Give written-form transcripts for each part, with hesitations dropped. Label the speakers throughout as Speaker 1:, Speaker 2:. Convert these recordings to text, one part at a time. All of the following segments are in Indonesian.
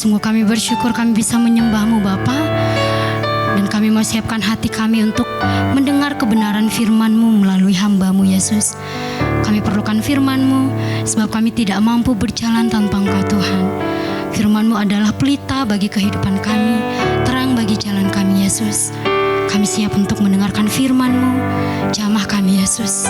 Speaker 1: Sungguh kami bersyukur kami bisa menyembah-Mu Bapa. Dan kami mau siapkan hati kami untuk mendengar kebenaran firman-Mu melalui hamba-Mu Yesus. Kami perlukan firman-Mu sebab kami tidak mampu berjalan tanpa Engkau Tuhan. Firman-Mu adalah pelita bagi kehidupan kami, terang bagi jalan kami Yesus. Kami siap untuk mendengarkan firman-Mu. Jamah kami Yesus.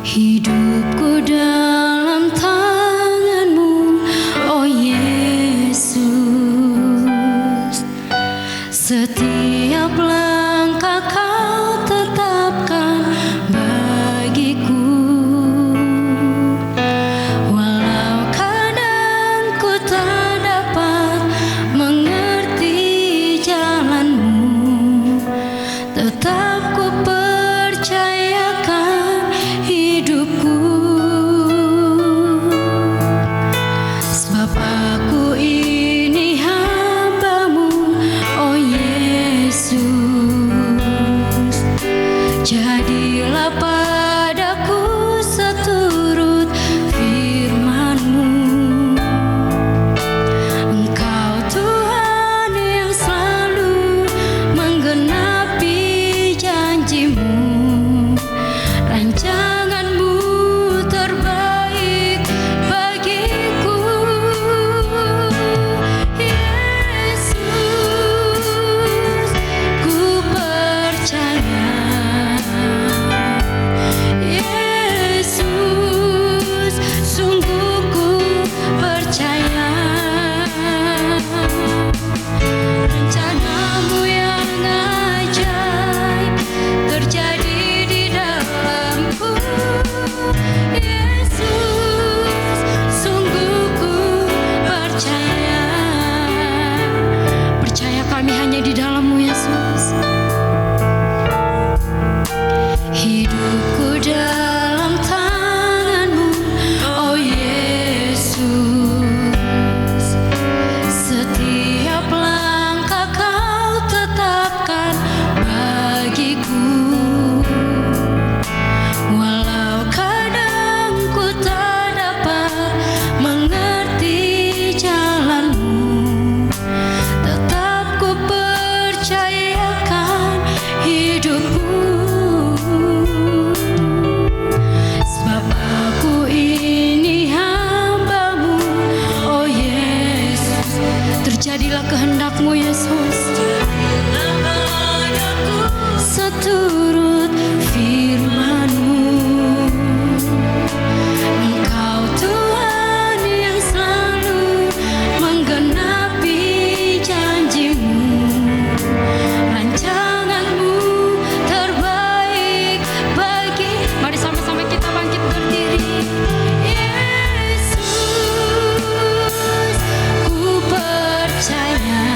Speaker 2: Hidupku dalam tangan-Mu, oh Yesus. Setiap langkah Kau tetapkan bagiku. Walau kadang ku tak dapat mengerti jalan-Mu, tetap ku percayakan hidupku. Sebab aku ini hamba-Mu, oh Yesus. Jadilah padaku seturut firman-Mu. Engkau Tuhan yang selalu menggenapi janji-Mu. Rancangan-Mu terbaik bagiku. Yesus, ku percaya. Yesus, sungguh ku percaya. Rencana-Mu yang ajaib terjadi di dalamku. Yesus, sungguh ku percaya. Percaya kami hanya di dalam-Mu Yesus. Hidupku dalam tangan-Mu, oh Yesus. Setiap langkah Kau tetapkan bagiku. Walau kadang ku tak dapat mengerti jalan-Mu, tetap ku percayakan hidupku. Sebab aku ini hamba-Mu, oh Yesus. Terjadilah kehendak-Mu Yesus. Seturut firman-Mu. Engkau Tuhan yang selalu menggenapi janji-Mu. Rancangan-Mu terbaik bagi. Mari sama-sama kita bangkit berdiri. Yesus, ku percaya.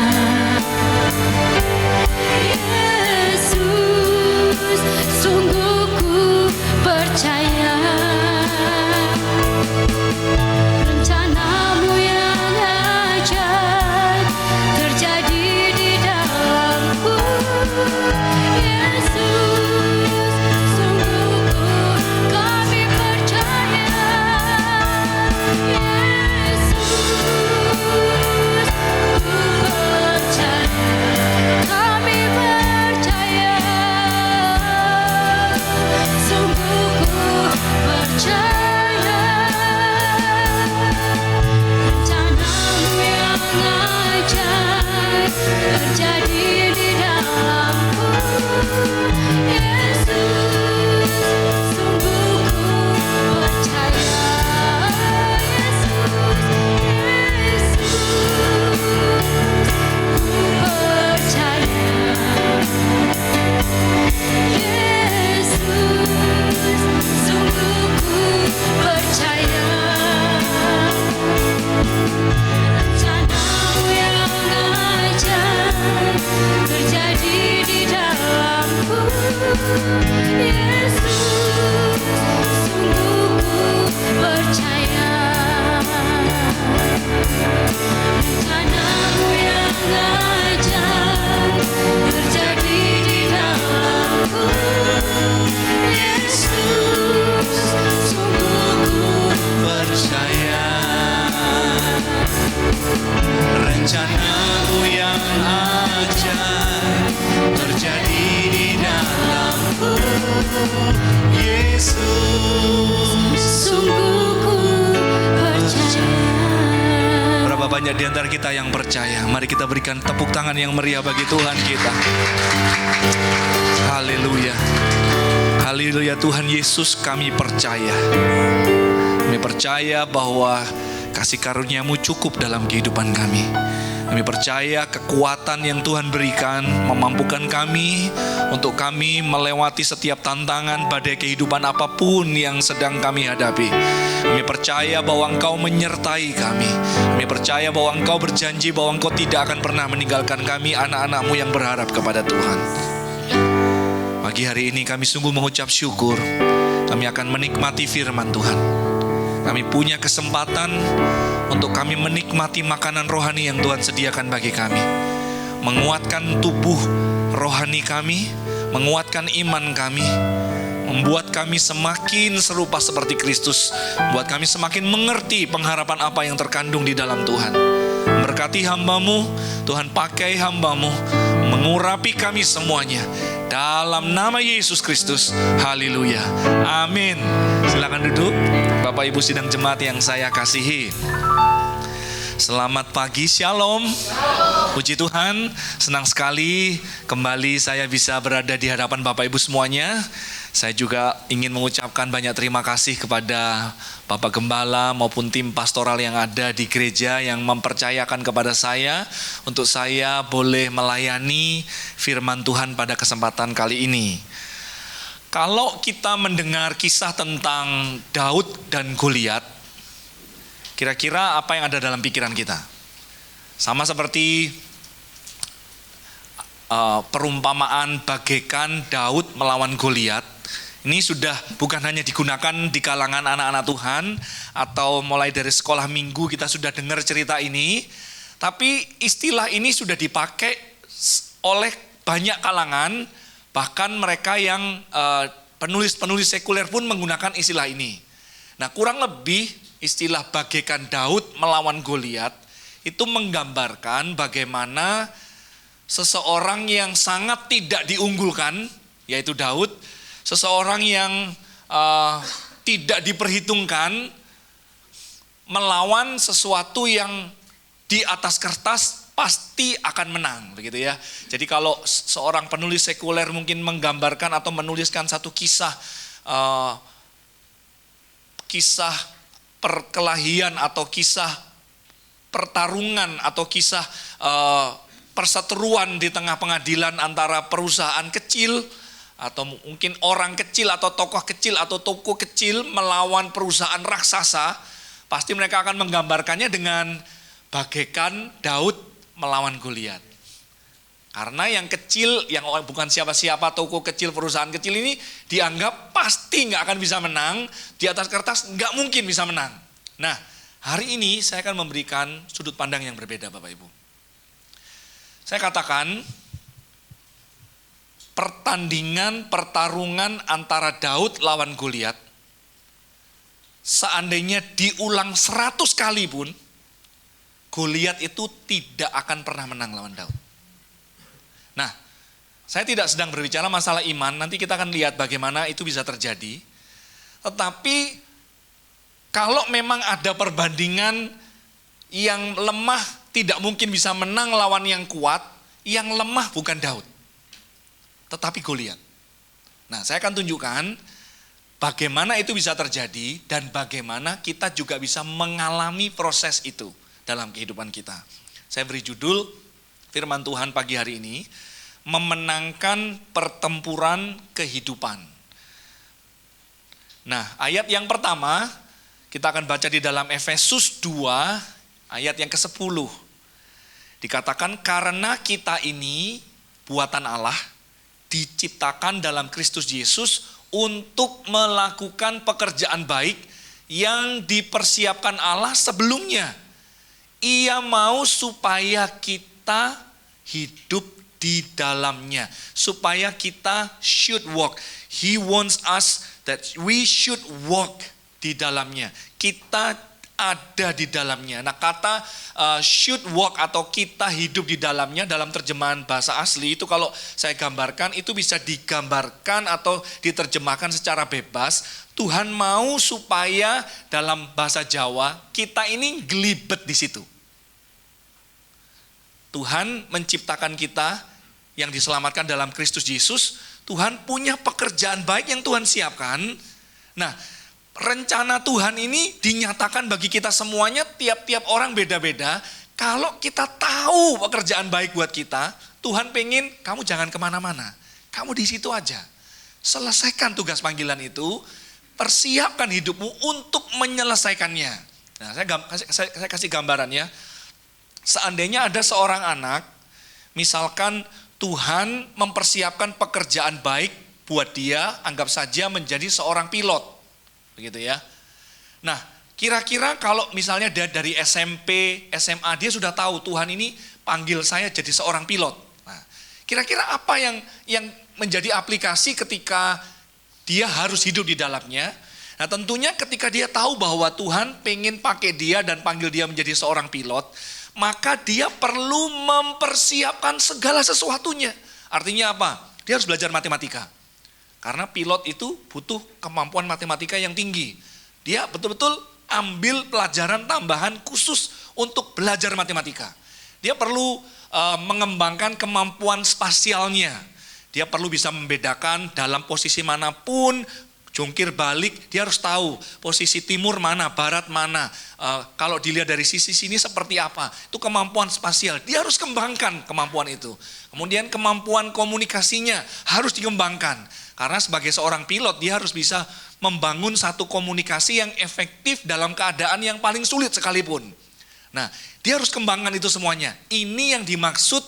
Speaker 2: Yesus, sungguh ku percaya. Rencana-Mu yang ajaib terjadi di dalamku. Yesus, sungguh kami percaya. Yesus, ku percaya. Kami percaya. Sungguh ku percaya. Rencana-Mu yang ajaib terjadi di dalamku. Yesus, sungguh ku percaya. Yesus, ku percaya. Yesus, sungguh ku percaya. Rencana-Mu yang ajaib terjadi di dalamku. Yesus, sungguh ku percaya.
Speaker 1: sungguh ku percaya.
Speaker 3: Berapa banyak di antara kita yang percaya? Mari kita berikan tepuk tangan yang meriah bagi Tuhan kita. Haleluya. Haleluya, Tuhan Yesus, kami percaya. Kami percaya bahwa kasih karunia-Mu cukup dalam kehidupan kami. Kami percaya kekuatan yang Tuhan berikan memampukan kami untuk kami melewati setiap tantangan badai kehidupan apapun yang sedang kami hadapi. Kami percaya bahwa Engkau menyertai kami. Kami percaya bahwa Engkau berjanji bahwa Engkau tidak akan pernah meninggalkan kami, anak-anak-Mu yang berharap kepada Tuhan. Pagi hari ini kami sungguh mengucap syukur. Kami akan menikmati firman Tuhan. Kami punya kesempatan untuk kami menikmati makanan rohani yang Tuhan sediakan bagi kami. Menguatkan tubuh rohani kami, menguatkan iman kami, membuat kami semakin serupa seperti Kristus, membuat kami semakin mengerti pengharapan apa yang terkandung di dalam Tuhan. Berkati hamba-Mu, Tuhan pakai hamba-Mu, mengurapi kami semuanya. Dalam nama Yesus Kristus, haleluya, amin. Silakan duduk, Bapak Ibu sidang jemaat yang saya kasihi. Selamat pagi, shalom. Puji Tuhan, senang sekali kembali saya bisa berada di hadapan Bapak Ibu semuanya. Saya juga ingin mengucapkan banyak terima kasih kepada Bapak Gembala maupun tim pastoral yang ada di gereja yang mempercayakan kepada saya untuk saya boleh melayani firman Tuhan pada kesempatan kali ini. Kalau kita mendengar kisah tentang Daud dan Goliat, kira-kira apa yang ada dalam pikiran kita? Sama seperti perumpamaan bagaikan Daud melawan Goliat. Ini sudah bukan hanya digunakan di kalangan anak-anak Tuhan atau mulai dari sekolah minggu kita sudah dengar cerita ini, tapi istilah ini sudah dipakai oleh banyak kalangan, bahkan mereka yang penulis-penulis sekuler pun menggunakan istilah ini. Nah, kurang lebih istilah bagaikan Daud melawan Goliat itu menggambarkan bagaimana seseorang yang sangat tidak diunggulkan, yaitu Daud, seseorang yang tidak diperhitungkan melawan sesuatu yang di atas kertas pasti akan menang, begitu ya. Jadi kalau seorang penulis sekuler mungkin menggambarkan atau menuliskan satu kisah kisah perkelahian atau kisah pertarungan atau kisah perseteruan di tengah pengadilan antara perusahaan kecil atau mungkin orang kecil atau tokoh kecil atau toko kecil melawan perusahaan raksasa, pasti mereka akan menggambarkannya dengan bagaikan Daud melawan Goliat. Karena yang kecil, yang bukan siapa-siapa, toko kecil, perusahaan kecil ini dianggap pasti nggak akan bisa menang, di atas kertas nggak mungkin bisa menang. Nah, hari ini saya akan memberikan sudut pandang yang berbeda, Bapak Ibu. Saya katakan, pertarungan antara Daud lawan Goliat, seandainya diulang 100 kali pun, Goliat itu tidak akan pernah menang lawan Daud. Nah, saya tidak sedang berbicara masalah iman, nanti kita akan lihat bagaimana itu bisa terjadi. Tetapi, kalau memang ada perbandingan yang lemah tidak mungkin bisa menang lawan yang kuat, yang lemah bukan Daud, tetapi Goliat. Nah, saya akan tunjukkan bagaimana itu bisa terjadi dan bagaimana kita juga bisa mengalami proses itu dalam kehidupan kita. Saya beri judul firman Tuhan pagi hari ini, memenangkan pertempuran kehidupan. Nah, ayat yang pertama kita akan baca di dalam Efesus 2 ayat yang ke-10. Dikatakan karena kita ini buatan Allah, diciptakan dalam Kristus Yesus untuk melakukan pekerjaan baik yang dipersiapkan Allah sebelumnya. Ia mau supaya kita hidup di dalamnya, supaya kita should walk. He wants us that we should walk di dalamnya. Kita ada di dalamnya. Nah, kata should walk atau kita hidup di dalamnya dalam terjemahan bahasa asli itu kalau saya gambarkan itu bisa digambarkan atau diterjemahkan secara bebas. Tuhan mau supaya dalam bahasa Jawa kita ini gelibet di situ. Tuhan menciptakan kita yang diselamatkan dalam Kristus Yesus. Tuhan punya pekerjaan baik yang Tuhan siapkan. Nah, rencana Tuhan ini dinyatakan bagi kita semuanya, tiap-tiap orang beda-beda. Kalau kita tahu pekerjaan baik buat kita, Tuhan pengen kamu jangan kemana-mana. Kamu di situ aja. Selesaikan tugas panggilan itu, persiapkan hidupmu untuk menyelesaikannya. Nah, saya kasih gambaran ya. Seandainya ada seorang anak, misalkan Tuhan mempersiapkan pekerjaan baik buat dia, anggap saja menjadi seorang pilot. Begitu ya. Nah, kira-kira kalau misalnya dari SMP, SMA, dia sudah tahu Tuhan ini panggil saya jadi seorang pilot. Nah, kira-kira apa yang menjadi aplikasi ketika dia harus hidup di dalamnya? Nah, tentunya ketika dia tahu bahwa Tuhan pengen pakai dia dan panggil dia menjadi seorang pilot, maka dia perlu mempersiapkan segala sesuatunya. Artinya apa? Dia harus belajar matematika. Karena pilot itu butuh kemampuan matematika yang tinggi. Dia betul-betul ambil pelajaran tambahan khusus untuk belajar matematika. Dia perlu mengembangkan kemampuan spasialnya. Dia perlu bisa membedakan dalam posisi manapun, jungkir balik, dia harus tahu posisi timur mana, barat mana. Kalau dilihat dari sisi sini seperti apa. Itu kemampuan spasial. Dia harus kembangkan kemampuan itu. Kemudian kemampuan komunikasinya harus dikembangkan. Karena sebagai seorang pilot dia harus bisa membangun satu komunikasi yang efektif dalam keadaan yang paling sulit sekalipun. Nah, dia harus kembangkan itu semuanya. Ini yang dimaksud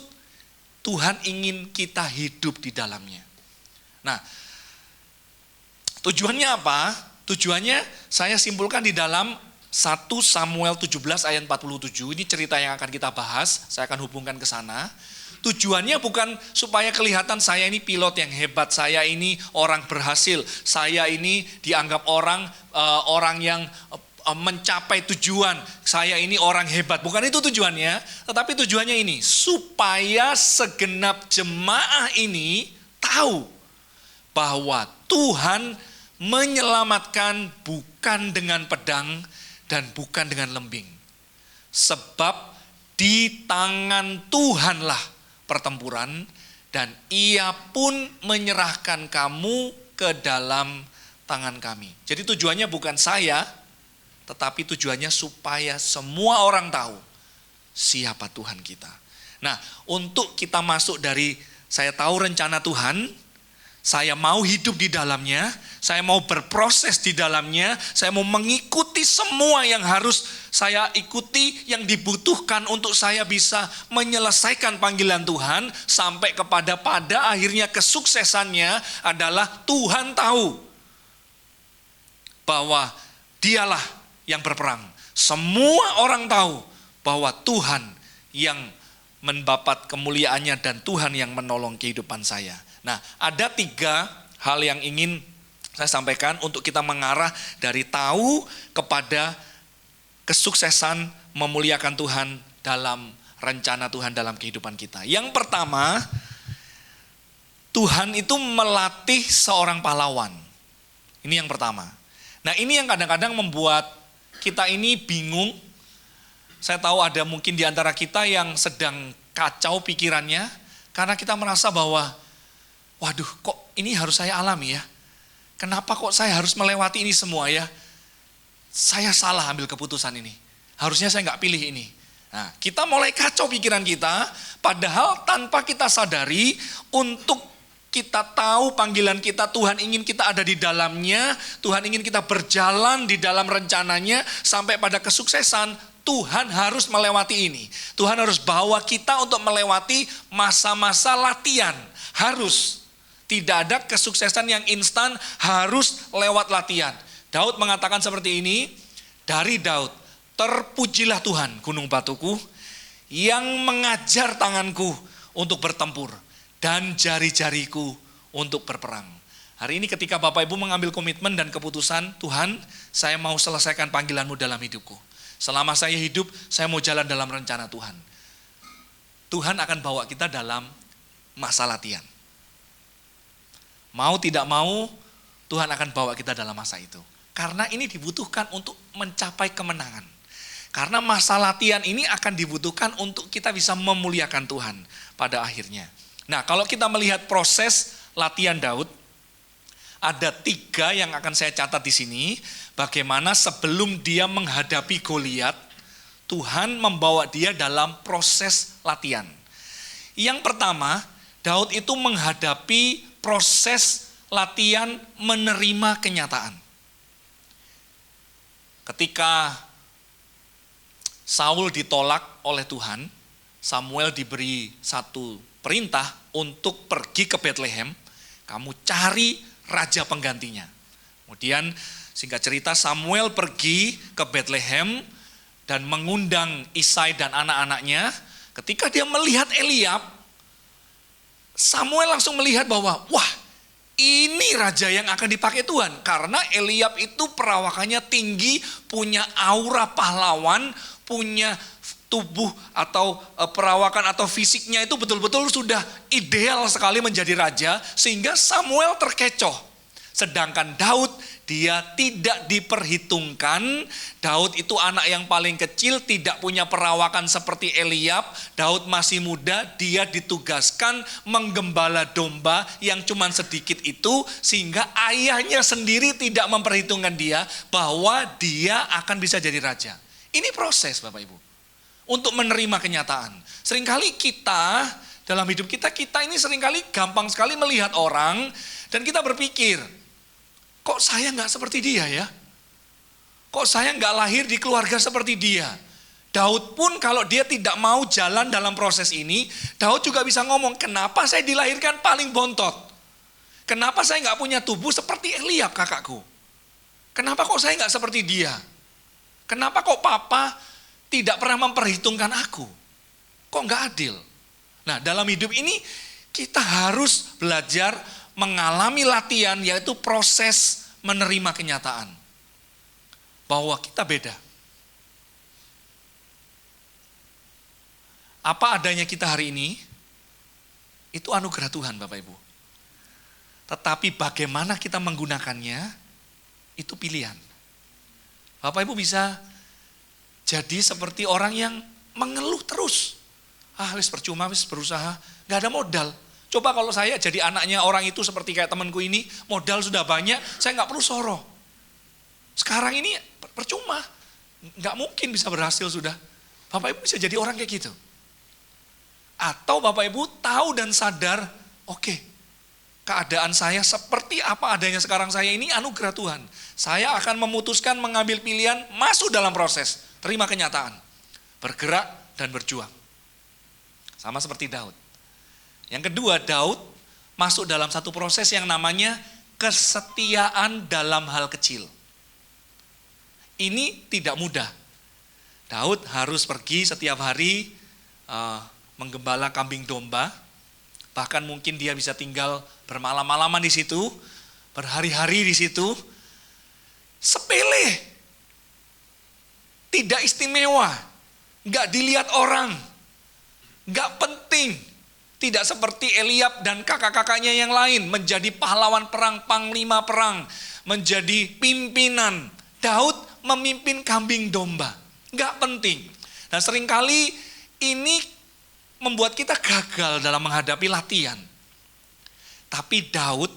Speaker 3: Tuhan ingin kita hidup di dalamnya. Nah, tujuannya apa? Tujuannya saya simpulkan di dalam 1 Samuel 17 ayat 47. Ini cerita yang akan kita bahas, saya akan hubungkan ke sana. Tujuannya bukan supaya kelihatan saya ini pilot yang hebat, saya ini orang berhasil, saya ini dianggap orang yang mencapai tujuan, saya ini orang hebat. Bukan itu tujuannya, tetapi tujuannya ini, supaya segenap jemaah ini tahu bahwa Tuhan menyelamatkan bukan dengan pedang dan bukan dengan lembing. Sebab di tangan Tuhanlah pertempuran dan ia pun menyerahkan kamu ke dalam tangan kami. Jadi tujuannya bukan saya, tetapi tujuannya supaya semua orang tahu siapa Tuhan kita. Nah, untuk kita masuk dari saya tahu rencana Tuhan, saya mau hidup di dalamnya, saya mau berproses di dalamnya, saya mau mengikuti semua yang harus saya ikuti, yang dibutuhkan untuk saya bisa menyelesaikan panggilan Tuhan, sampai pada akhirnya kesuksesannya adalah Tuhan tahu bahwa dialah yang berperang. Semua orang tahu bahwa Tuhan yang mendapat kemuliaannya dan Tuhan yang menolong kehidupan saya. Nah, ada 3 hal yang ingin saya sampaikan untuk kita mengarah dari tahu kepada kesuksesan memuliakan Tuhan dalam rencana Tuhan dalam kehidupan kita. Yang pertama, Tuhan itu melatih seorang pahlawan. Ini yang pertama. Nah, ini yang kadang-kadang membuat kita ini bingung. Saya tahu ada mungkin di antara kita yang sedang kacau pikirannya karena kita merasa bahwa waduh, kok ini harus saya alami ya? Kenapa kok saya harus melewati ini semua ya? Saya salah ambil keputusan ini. Harusnya saya nggak pilih ini. Nah, kita mulai kacau pikiran kita, padahal tanpa kita sadari, untuk kita tahu panggilan kita, Tuhan ingin kita ada di dalamnya, Tuhan ingin kita berjalan di dalam rencananya, sampai pada kesuksesan, Tuhan harus melewati ini. Tuhan harus bawa kita untuk melewati masa-masa latihan. Harus. Tidak ada kesuksesan yang instan, harus lewat latihan. Daud mengatakan seperti ini, dari Daud, terpujilah Tuhan gunung batuku, yang mengajar tanganku untuk bertempur, dan jari-jariku untuk berperang. Hari ini ketika Bapak Ibu mengambil komitmen dan keputusan, Tuhan, saya mau selesaikan panggilan-Mu dalam hidupku. Selama saya hidup, saya mau jalan dalam rencana Tuhan. Tuhan akan bawa kita dalam masa latihan. Mau tidak mau, Tuhan akan bawa kita dalam masa itu. Karena ini dibutuhkan untuk mencapai kemenangan. Karena masa latihan ini akan dibutuhkan untuk kita bisa memuliakan Tuhan pada akhirnya. Nah, kalau kita melihat proses latihan Daud, ada 3 yang akan saya catat di sini. Bagaimana sebelum dia menghadapi Goliat, Tuhan membawa dia dalam proses latihan. Yang pertama, Daud itu menghadapi proses latihan menerima kenyataan. Ketika Saul ditolak oleh Tuhan, Samuel diberi satu perintah untuk pergi ke Bethlehem, kamu cari raja penggantinya. Kemudian singkat cerita Samuel pergi ke Bethlehem dan mengundang Isai dan anak-anaknya. Ketika dia melihat Eliab, Samuel langsung melihat bahwa wah, ini raja yang akan dipakai Tuhan. Karena Eliab itu perawakannya tinggi, punya aura pahlawan, punya tubuh atau perawakan atau fisiknya itu betul-betul sudah ideal sekali menjadi raja, sehingga Samuel terkecoh. Sedangkan Daud, dia tidak diperhitungkan. Daud itu anak yang paling kecil, tidak punya perawakan seperti Eliab. Daud masih muda, dia ditugaskan menggembala domba yang cuma sedikit itu, sehingga ayahnya sendiri tidak memperhitungkan dia bahwa dia akan bisa jadi raja. Ini proses Bapak Ibu, untuk menerima kenyataan. Seringkali kita, dalam hidup kita ini seringkali gampang sekali melihat orang, dan kita berpikir, kok saya nggak seperti dia ya? Kok saya nggak lahir di keluarga seperti dia? Daud pun kalau dia tidak mau jalan dalam proses ini, Daud juga bisa ngomong, kenapa saya dilahirkan paling bontot? Kenapa saya nggak punya tubuh seperti Eliab kakakku? Kenapa kok saya nggak seperti dia? Kenapa kok papa tidak pernah memperhitungkan aku? Kok nggak adil? Nah, dalam hidup ini kita harus belajar mengalami latihan, yaitu proses menerima kenyataan bahwa kita beda. Apa adanya kita hari ini itu anugerah Tuhan Bapak Ibu. Tetapi bagaimana kita menggunakannya itu pilihan. Bapak Ibu bisa jadi seperti orang yang mengeluh terus. Wis percuma, wis berusaha, gak ada modal. Coba kalau saya jadi anaknya orang itu seperti kayak temanku ini, modal sudah banyak, saya gak perlu soroh. Sekarang ini percuma, gak mungkin bisa berhasil sudah. Bapak Ibu bisa jadi orang kayak gitu. Atau Bapak Ibu tahu dan sadar, oke, keadaan saya seperti apa adanya sekarang saya ini anugerah Tuhan. Saya akan memutuskan mengambil pilihan, masuk dalam proses, terima kenyataan, bergerak dan berjuang. Sama seperti Daud. Yang kedua, Daud masuk dalam satu proses yang namanya kesetiaan dalam hal kecil. Ini tidak mudah. Daud harus pergi setiap hari menggembala kambing domba. Bahkan mungkin dia bisa tinggal bermalam-malaman di situ, berhari-hari di situ. Sepele, tidak istimewa, gak dilihat orang, gak penting. Tidak seperti Eliab dan kakak-kakaknya yang lain menjadi pahlawan perang, panglima perang, menjadi pimpinan. Daud memimpin kambing domba, gak penting. Dan seringkali ini membuat kita gagal dalam menghadapi latihan. Tapi Daud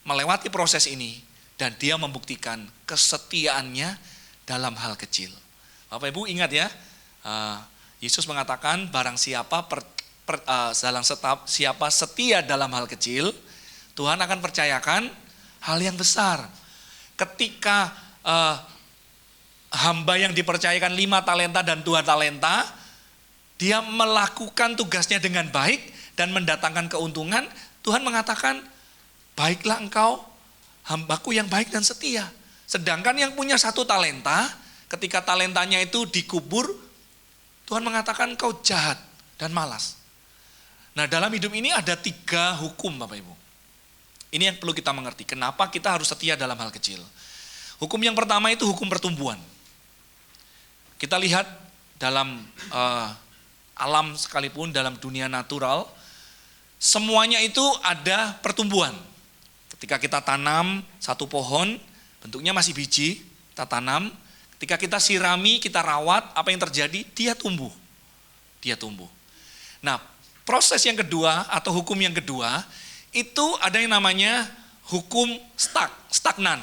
Speaker 3: melewati proses ini dan dia membuktikan kesetiaannya dalam hal kecil. Bapak Ibu ingat ya, Yesus mengatakan barang siapa siapa setia dalam hal kecil, Tuhan akan percayakan hal yang besar. Ketika hamba yang dipercayakan 5 talenta dan 2 talenta, dia melakukan tugasnya dengan baik dan mendatangkan keuntungan, Tuhan mengatakan, baiklah engkau hambaku yang baik dan setia. Sedangkan yang punya 1 talenta, ketika talentanya itu dikubur, Tuhan mengatakan engkau jahat dan malas. Nah, dalam hidup ini ada 3 hukum Bapak Ibu. Ini yang perlu kita mengerti. Kenapa kita harus setia dalam hal kecil? Hukum yang pertama itu hukum pertumbuhan. kita lihat dalam alam sekalipun, dalam dunia natural, semuanya itu ada pertumbuhan. Ketika kita tanam satu pohon, bentuknya masih biji, kita tanam. Ketika kita sirami, kita rawat, apa yang terjadi? Dia tumbuh. Dia tumbuh. Nah, proses yang kedua atau hukum yang kedua, itu ada yang namanya hukum stagnan.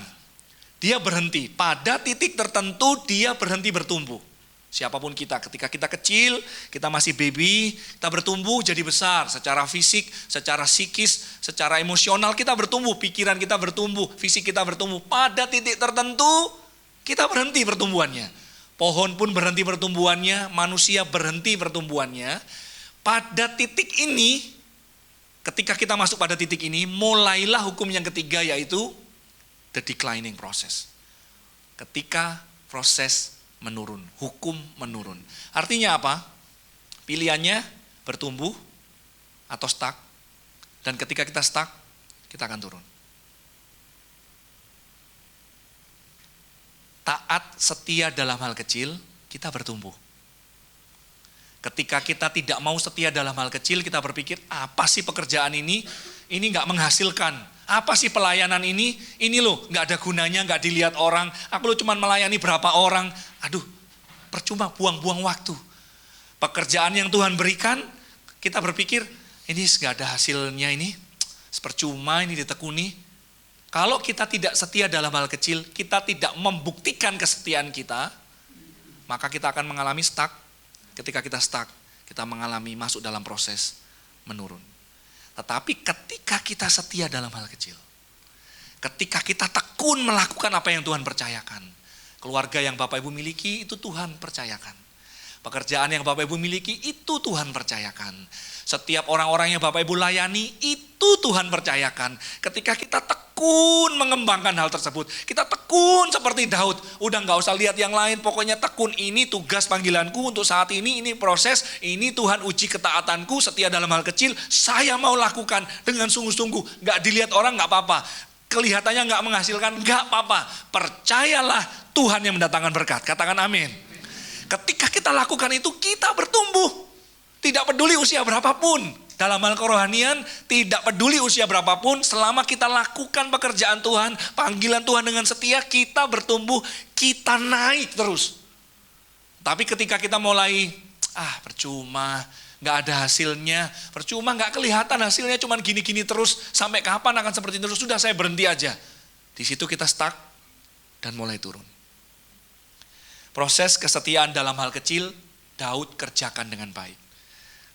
Speaker 3: Dia berhenti. Pada titik tertentu dia berhenti bertumbuh. Siapapun kita, ketika kita kecil, kita masih baby, kita bertumbuh jadi besar. Secara fisik, secara psikis, secara emosional kita bertumbuh. Pikiran kita bertumbuh, fisik kita bertumbuh. Pada titik tertentu, kita berhenti pertumbuhannya. Pohon pun berhenti pertumbuhannya, manusia berhenti pertumbuhannya. Pada titik ini, ketika kita masuk pada titik ini, mulailah hukum yang ketiga, yaitu the declining process. Ketika proses menurun, hukum menurun. Artinya apa? Pilihannya bertumbuh atau stuck. Dan ketika kita stuck, kita akan turun. Taat setia dalam hal kecil, kita bertumbuh. Ketika kita tidak mau setia dalam hal kecil, kita berpikir, apa sih pekerjaan ini? Ini gak menghasilkan. Apa sih pelayanan ini? Ini loh, gak ada gunanya, gak dilihat orang. Aku loh cuma melayani berapa orang. Aduh, percuma, buang-buang waktu. Pekerjaan yang Tuhan berikan, kita berpikir, ini gak ada hasilnya ini. Percuma ini ditekuni. Kalau kita tidak setia dalam hal kecil, kita tidak membuktikan kesetiaan kita, maka kita akan mengalami stuck. Ketika kita stuck, kita mengalami masuk dalam proses menurun. Tetapi ketika kita setia dalam hal kecil, ketika kita tekun melakukan apa yang Tuhan percayakan, keluarga yang Bapak Ibu miliki itu Tuhan percayakan. Pekerjaan yang Bapak Ibu miliki itu Tuhan percayakan. Setiap orang-orang yang Bapak Ibu layani itu Tuhan percayakan. Ketika kita tekun mengembangkan hal tersebut, kita tekun seperti Daud. Udah gak usah lihat yang lain, pokoknya tekun, ini tugas panggilanku untuk saat ini proses, ini Tuhan uji ketaatanku, setia dalam hal kecil, saya mau lakukan dengan sungguh-sungguh. Gak dilihat orang gak apa-apa, kelihatannya gak menghasilkan gak apa-apa. Percayalah Tuhan yang mendatangkan berkat, katakan amin. Ketika kita lakukan itu, kita bertumbuh. Tidak peduli usia berapapun. Dalam hal kerohanian, tidak peduli usia berapapun, selama kita lakukan pekerjaan Tuhan, panggilan Tuhan dengan setia, kita bertumbuh, kita naik terus. Tapi ketika kita mulai, percuma, gak ada hasilnya, percuma, gak kelihatan hasilnya, cuman gini-gini terus, sampai kapan akan seperti itu, sudah saya berhenti aja. Di situ kita stuck dan mulai turun. Proses kesetiaan dalam hal kecil, Daud kerjakan dengan baik.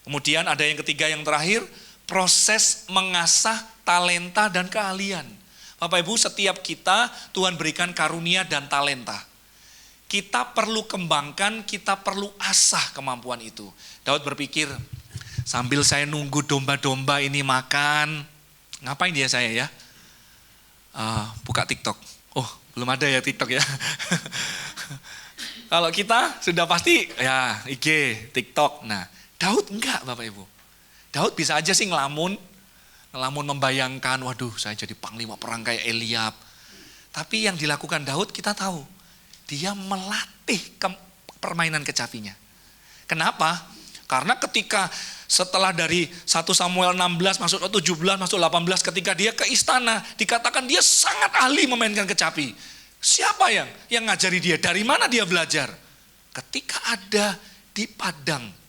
Speaker 3: Kemudian ada yang ketiga, yang terakhir, proses mengasah talenta dan keahlian. Bapak Ibu, setiap kita Tuhan berikan karunia dan talenta. Kita perlu kembangkan, kita perlu asah kemampuan itu. Daud berpikir, sambil saya nunggu domba-domba ini makan, ngapain dia saya ya? Buka TikTok. Oh, belum ada ya TikTok ya. Kalau kita sudah pasti ya IG, TikTok. Nah, Daud enggak Bapak Ibu. Daud bisa aja sih ngelamun membayangkan, waduh saya jadi panglima perang kayak Eliab. Tapi yang dilakukan Daud kita tahu, dia melatih permainan kecapinya. Kenapa? Karena ketika setelah dari 1 Samuel 16 masuk ke 17, masuk 18, ketika dia ke istana, dikatakan dia sangat ahli memainkan kecapi. Siapa yang ngajari dia? Dari mana dia belajar? Ketika ada di padang,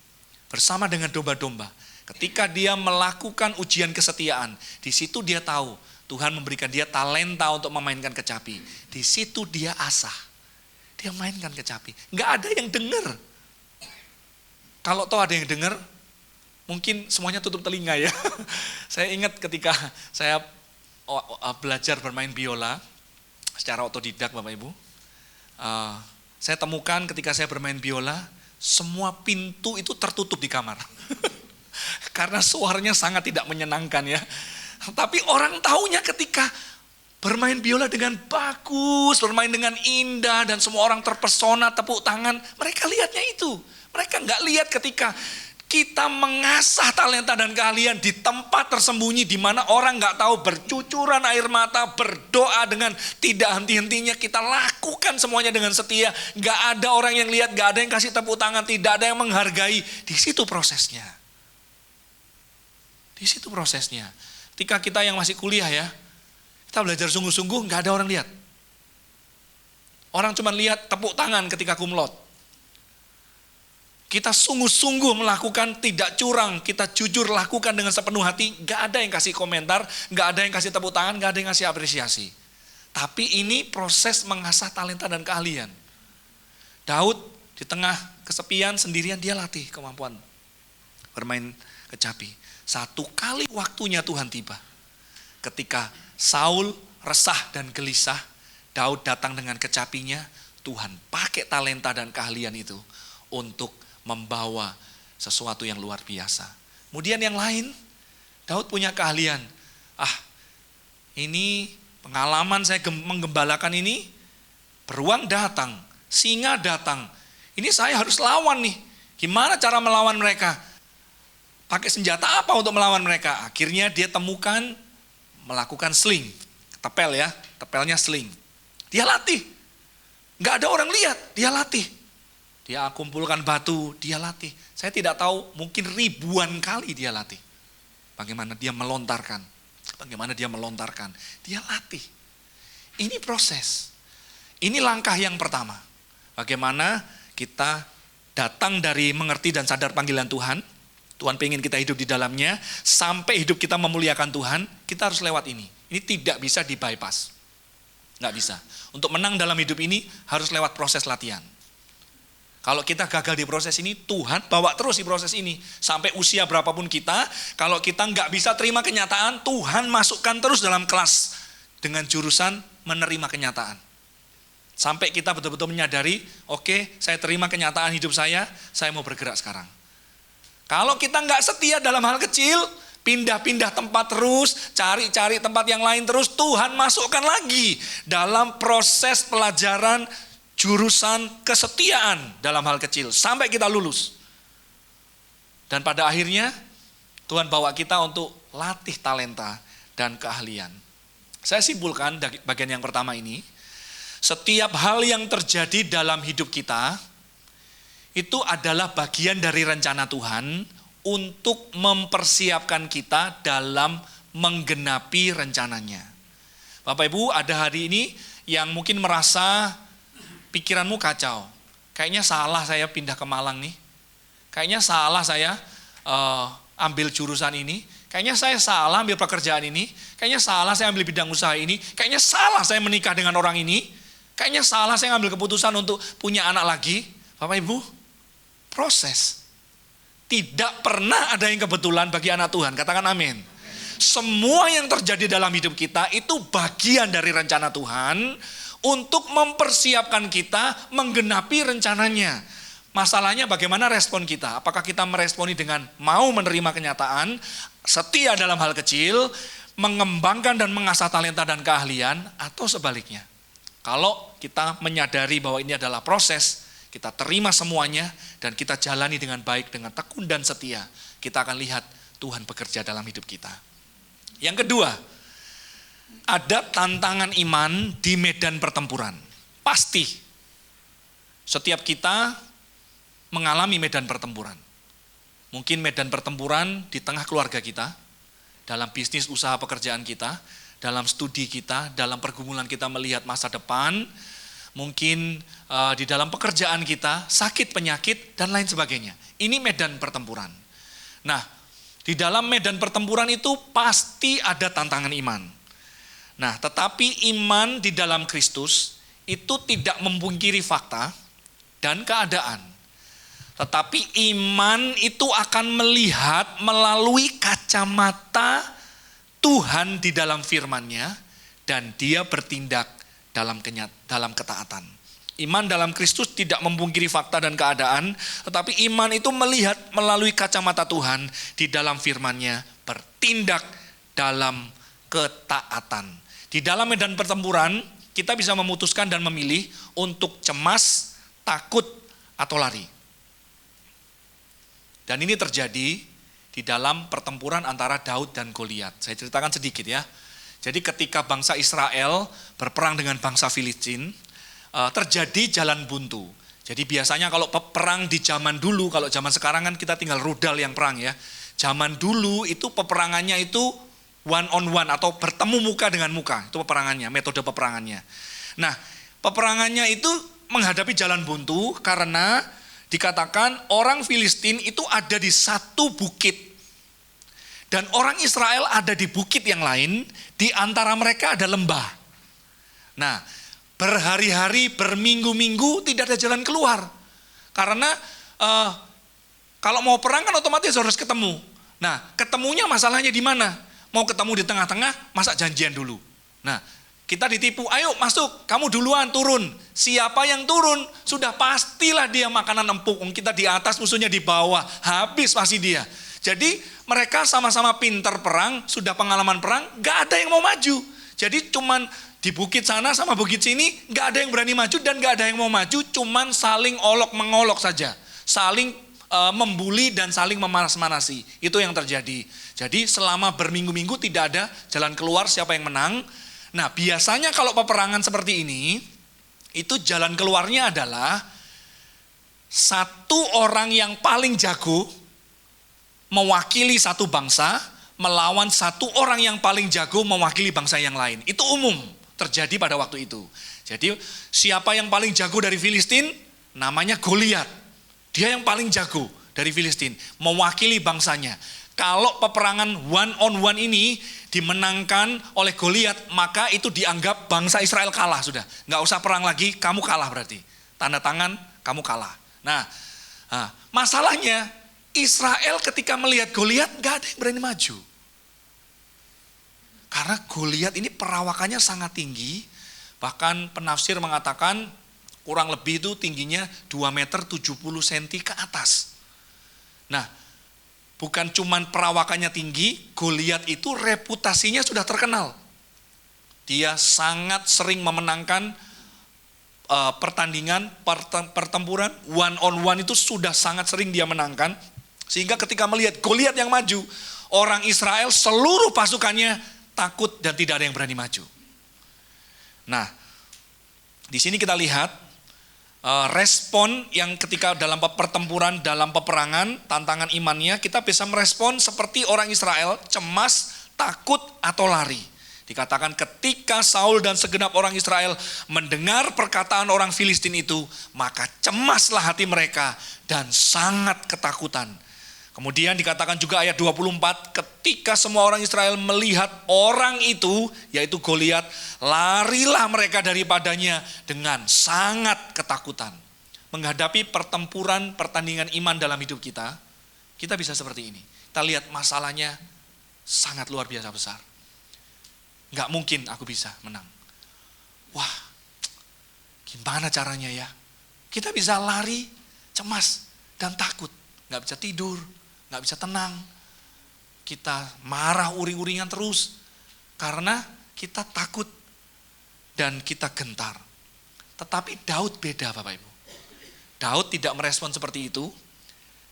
Speaker 3: bersama dengan domba-domba. Ketika dia melakukan ujian kesetiaan, di situ dia tahu Tuhan memberikan dia talenta untuk memainkan kecapi. Di situ dia asah. Dia mainkan kecapi. Nggak ada yang dengar. Kalau tahu ada yang dengar, mungkin semuanya tutup telinga ya. Saya ingat ketika saya belajar bermain biola secara otodidak Bapak Ibu. Saya temukan ketika saya bermain biola, semua pintu itu tertutup di kamar. Karena suaranya sangat tidak menyenangkan ya. Tapi orang taunya ketika bermain biola dengan bagus, bermain dengan indah, dan semua orang terpesona, tepuk tangan. Mereka lihatnya itu. Mereka nggak lihat ketika Kita mengasah talenta dan keahlian di tempat tersembunyi di mana orang nggak tahu, bercucuran air mata, berdoa dengan tidak henti-hentinya. Kita lakukan semuanya dengan setia. Nggak ada orang yang lihat, nggak ada yang kasih tepuk tangan, tidak ada yang menghargai. Di situ prosesnya. Di situ prosesnya. Ketika kita yang masih kuliah ya, kita belajar sungguh-sungguh, nggak ada orang lihat. Orang cuma lihat tepuk tangan ketika cum laude. Kita sungguh-sungguh melakukan, tidak curang, kita jujur lakukan dengan sepenuh hati, gak ada yang kasih komentar, gak ada yang kasih tepuk tangan, gak ada yang kasih apresiasi. Tapi ini proses mengasah talenta dan keahlian. Daud di tengah kesepian sendirian, dia latih kemampuan bermain kecapi. Satu kali waktunya Tuhan tiba. Ketika Saul resah dan gelisah, Daud datang dengan kecapinya, Tuhan pakai talenta dan keahlian itu untuk membawa sesuatu yang luar biasa. Kemudian yang lain, Daud punya keahlian. Ini pengalaman saya menggembalakan ini, beruang datang, singa datang. Ini saya harus lawan nih. Gimana cara melawan mereka? Pakai senjata apa untuk melawan mereka? Akhirnya dia temukan melakukan sling. Tepel ya, tepelnya sling. Dia latih. Gak ada orang lihat, dia latih. Dia kumpulkan batu, dia latih. Saya tidak tahu, mungkin ribuan kali dia latih. Bagaimana dia melontarkan. Dia latih. Ini proses. Ini langkah yang pertama. Bagaimana kita datang dari mengerti dan sadar panggilan Tuhan. Tuhan pengen kita hidup di dalamnya. Sampai hidup kita memuliakan Tuhan, kita harus lewat ini. Ini tidak bisa di bypass. Nggak bisa. Untuk menang dalam hidup ini harus lewat proses latihan. Kalau kita gagal di proses ini, Tuhan bawa terus di proses ini. Sampai usia berapapun kita, kalau kita nggak bisa terima kenyataan, Tuhan masukkan terus dalam kelas dengan jurusan menerima kenyataan. Sampai kita betul-betul menyadari, oke, saya terima kenyataan hidup saya mau bergerak sekarang. Kalau kita nggak setia dalam hal kecil, pindah-pindah tempat terus, cari-cari tempat yang lain terus, Tuhan masukkan lagi dalam proses pelajaran jurusan kesetiaan dalam hal kecil sampai kita lulus. Dan pada akhirnya Tuhan bawa kita untuk latih talenta dan keahlian. Saya simpulkan bagian yang pertama ini, setiap hal yang terjadi dalam hidup kita itu adalah bagian dari rencana Tuhan untuk mempersiapkan kita dalam menggenapi rencananya. Bapak Ibu, ada hari ini yang mungkin merasa pikiranmu kacau. Kayaknya salah saya pindah ke Malang nih. Kayaknya salah saya ambil jurusan ini. Kayaknya saya salah ambil pekerjaan ini. Kayaknya salah saya ambil bidang usaha ini. Kayaknya salah saya menikah dengan orang ini. Kayaknya salah saya ambil keputusan untuk punya anak lagi. Bapak Ibu, proses. Tidak pernah ada yang kebetulan bagi anak Tuhan. Katakan amin. Semua yang terjadi dalam hidup kita itu bagian dari rencana Tuhan untuk mempersiapkan kita menggenapi rencananya. Masalahnya bagaimana respon kita? Apakah kita meresponi dengan mau menerima kenyataan, setia dalam hal kecil, mengembangkan dan mengasah talenta dan keahlian, atau sebaliknya? Kalau kita menyadari bahwa ini adalah proses, kita terima semuanya dan kita jalani dengan baik, dengan tekun dan setia, kita akan lihat Tuhan bekerja dalam hidup kita. Yang kedua, ada tantangan iman di medan pertempuran. Pasti setiap kita mengalami medan pertempuran. Mungkin medan pertempuran di tengah keluarga kita, dalam bisnis usaha pekerjaan kita, dalam studi kita, dalam pergumulan kita melihat masa depan, mungkin di dalam pekerjaan kita, sakit, penyakit, dan lain sebagainya. Ini medan pertempuran. Nah, di dalam medan pertempuran itu pasti ada tantangan iman. Nah, tetapi iman di dalam Kristus itu tidak memungkiri fakta dan keadaan. Tetapi iman itu akan melihat melalui kacamata Tuhan di dalam firman-Nya dan dia bertindak dalam ketaatan. Iman dalam Kristus tidak memungkiri fakta dan keadaan, tetapi iman itu melihat melalui kacamata Tuhan di dalam firman-Nya, bertindak dalam ketaatan. Di dalam medan pertempuran, kita bisa memutuskan dan memilih untuk cemas, takut, atau lari. Dan ini terjadi di dalam pertempuran antara Daud dan Goliat. Saya ceritakan sedikit ya. Jadi ketika bangsa Israel berperang dengan bangsa Filistin, terjadi jalan buntu. Jadi biasanya kalau perang di zaman dulu, kalau zaman sekarang kan kita tinggal rudal yang perang ya. Zaman dulu itu peperangannya itu one on one atau bertemu muka dengan muka. Itu peperangannya, metode peperangannya. Nah, peperangannya itu menghadapi jalan buntu karena dikatakan orang Filistin itu ada di satu bukit. Dan orang Israel ada di bukit yang lain, di antara mereka ada lembah. Nah, berhari-hari, berminggu-minggu tidak ada jalan keluar. Karena kalau mau perang kan otomatis harus ketemu. Nah, ketemunya masalahnya di mana? Mau ketemu di tengah-tengah, masa janjian dulu. Nah, kita ditipu, ayo masuk, kamu duluan turun. Siapa yang turun, sudah pastilah dia makanan empuk. Kita di atas, musuhnya di bawah, habis pasti dia. Jadi mereka sama-sama pintar perang, sudah pengalaman perang, gak ada yang mau maju. Jadi cuman di bukit sana sama bukit sini, gak ada yang berani maju dan gak ada yang mau maju, cuman saling olok-mengolok saja. Saling membuli dan saling memanas-manasi. Itu yang terjadi. Jadi selama berminggu-minggu tidak ada jalan keluar siapa yang menang. Nah biasanya kalau peperangan seperti ini, itu jalan keluarnya adalah satu orang yang paling jago mewakili satu bangsa, melawan satu orang yang paling jago mewakili bangsa yang lain. Itu umum terjadi pada waktu itu. Jadi siapa yang paling jago dari Filistin? Namanya Goliat. Dia yang paling jago dari Filistin, mewakili bangsanya. Kalau peperangan one on one ini dimenangkan oleh Goliat, maka itu dianggap bangsa Israel kalah sudah. Nggak usah perang lagi, kamu kalah berarti. Tanda tangan, kamu kalah. Nah, masalahnya Israel ketika melihat Goliat nggak ada yang berani maju. Karena Goliat ini perawakannya sangat tinggi, bahkan penafsir mengatakan kurang lebih itu tingginya 2 meter 70 cm ke atas. Nah, bukan cuman perawakannya tinggi, Goliat itu reputasinya sudah terkenal. Dia sangat sering memenangkan pertandingan, pertempuran, one on one itu sudah sangat sering dia menangkan. Sehingga ketika melihat Goliat yang maju, orang Israel seluruh pasukannya takut dan tidak ada yang berani maju. Nah, di sini kita lihat respon yang ketika dalam pertempuran, dalam peperangan, tantangan imannya, kita bisa merespon seperti orang Israel, cemas, takut, atau lari. Dikatakan ketika Saul dan segenap orang Israel mendengar perkataan orang Filistin itu, maka cemaslah hati mereka dan sangat ketakutan. Kemudian dikatakan juga ayat 24, ketika semua orang Israel melihat orang itu, yaitu Goliat, larilah mereka daripadanya dengan sangat ketakutan. Menghadapi pertempuran, pertandingan iman dalam hidup kita, kita bisa seperti ini. Kita lihat masalahnya sangat luar biasa besar. Nggak mungkin aku bisa menang. Wah, gimana caranya ya? Kita bisa lari, cemas, dan takut. Nggak bisa tidur, nggak bisa tenang. Kita marah uring-uringan terus. Karena kita takut dan kita gentar. Tetapi Daud beda Bapak Ibu. Daud tidak merespon seperti itu.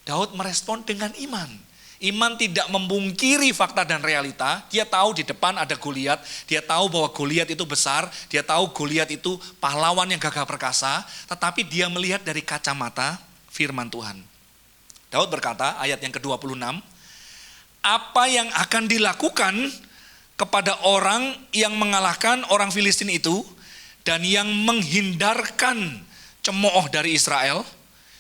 Speaker 3: Daud merespon dengan iman. Iman tidak memungkiri fakta dan realita. Dia tahu di depan ada Goliat. Dia tahu bahwa Goliat itu besar. Dia tahu Goliat itu pahlawan yang gagah perkasa. Tetapi dia melihat dari kacamata firman Tuhan. Daud berkata, ayat yang ke-26, apa yang akan dilakukan kepada orang yang mengalahkan orang Filistin itu dan yang menghindarkan cemooh dari Israel?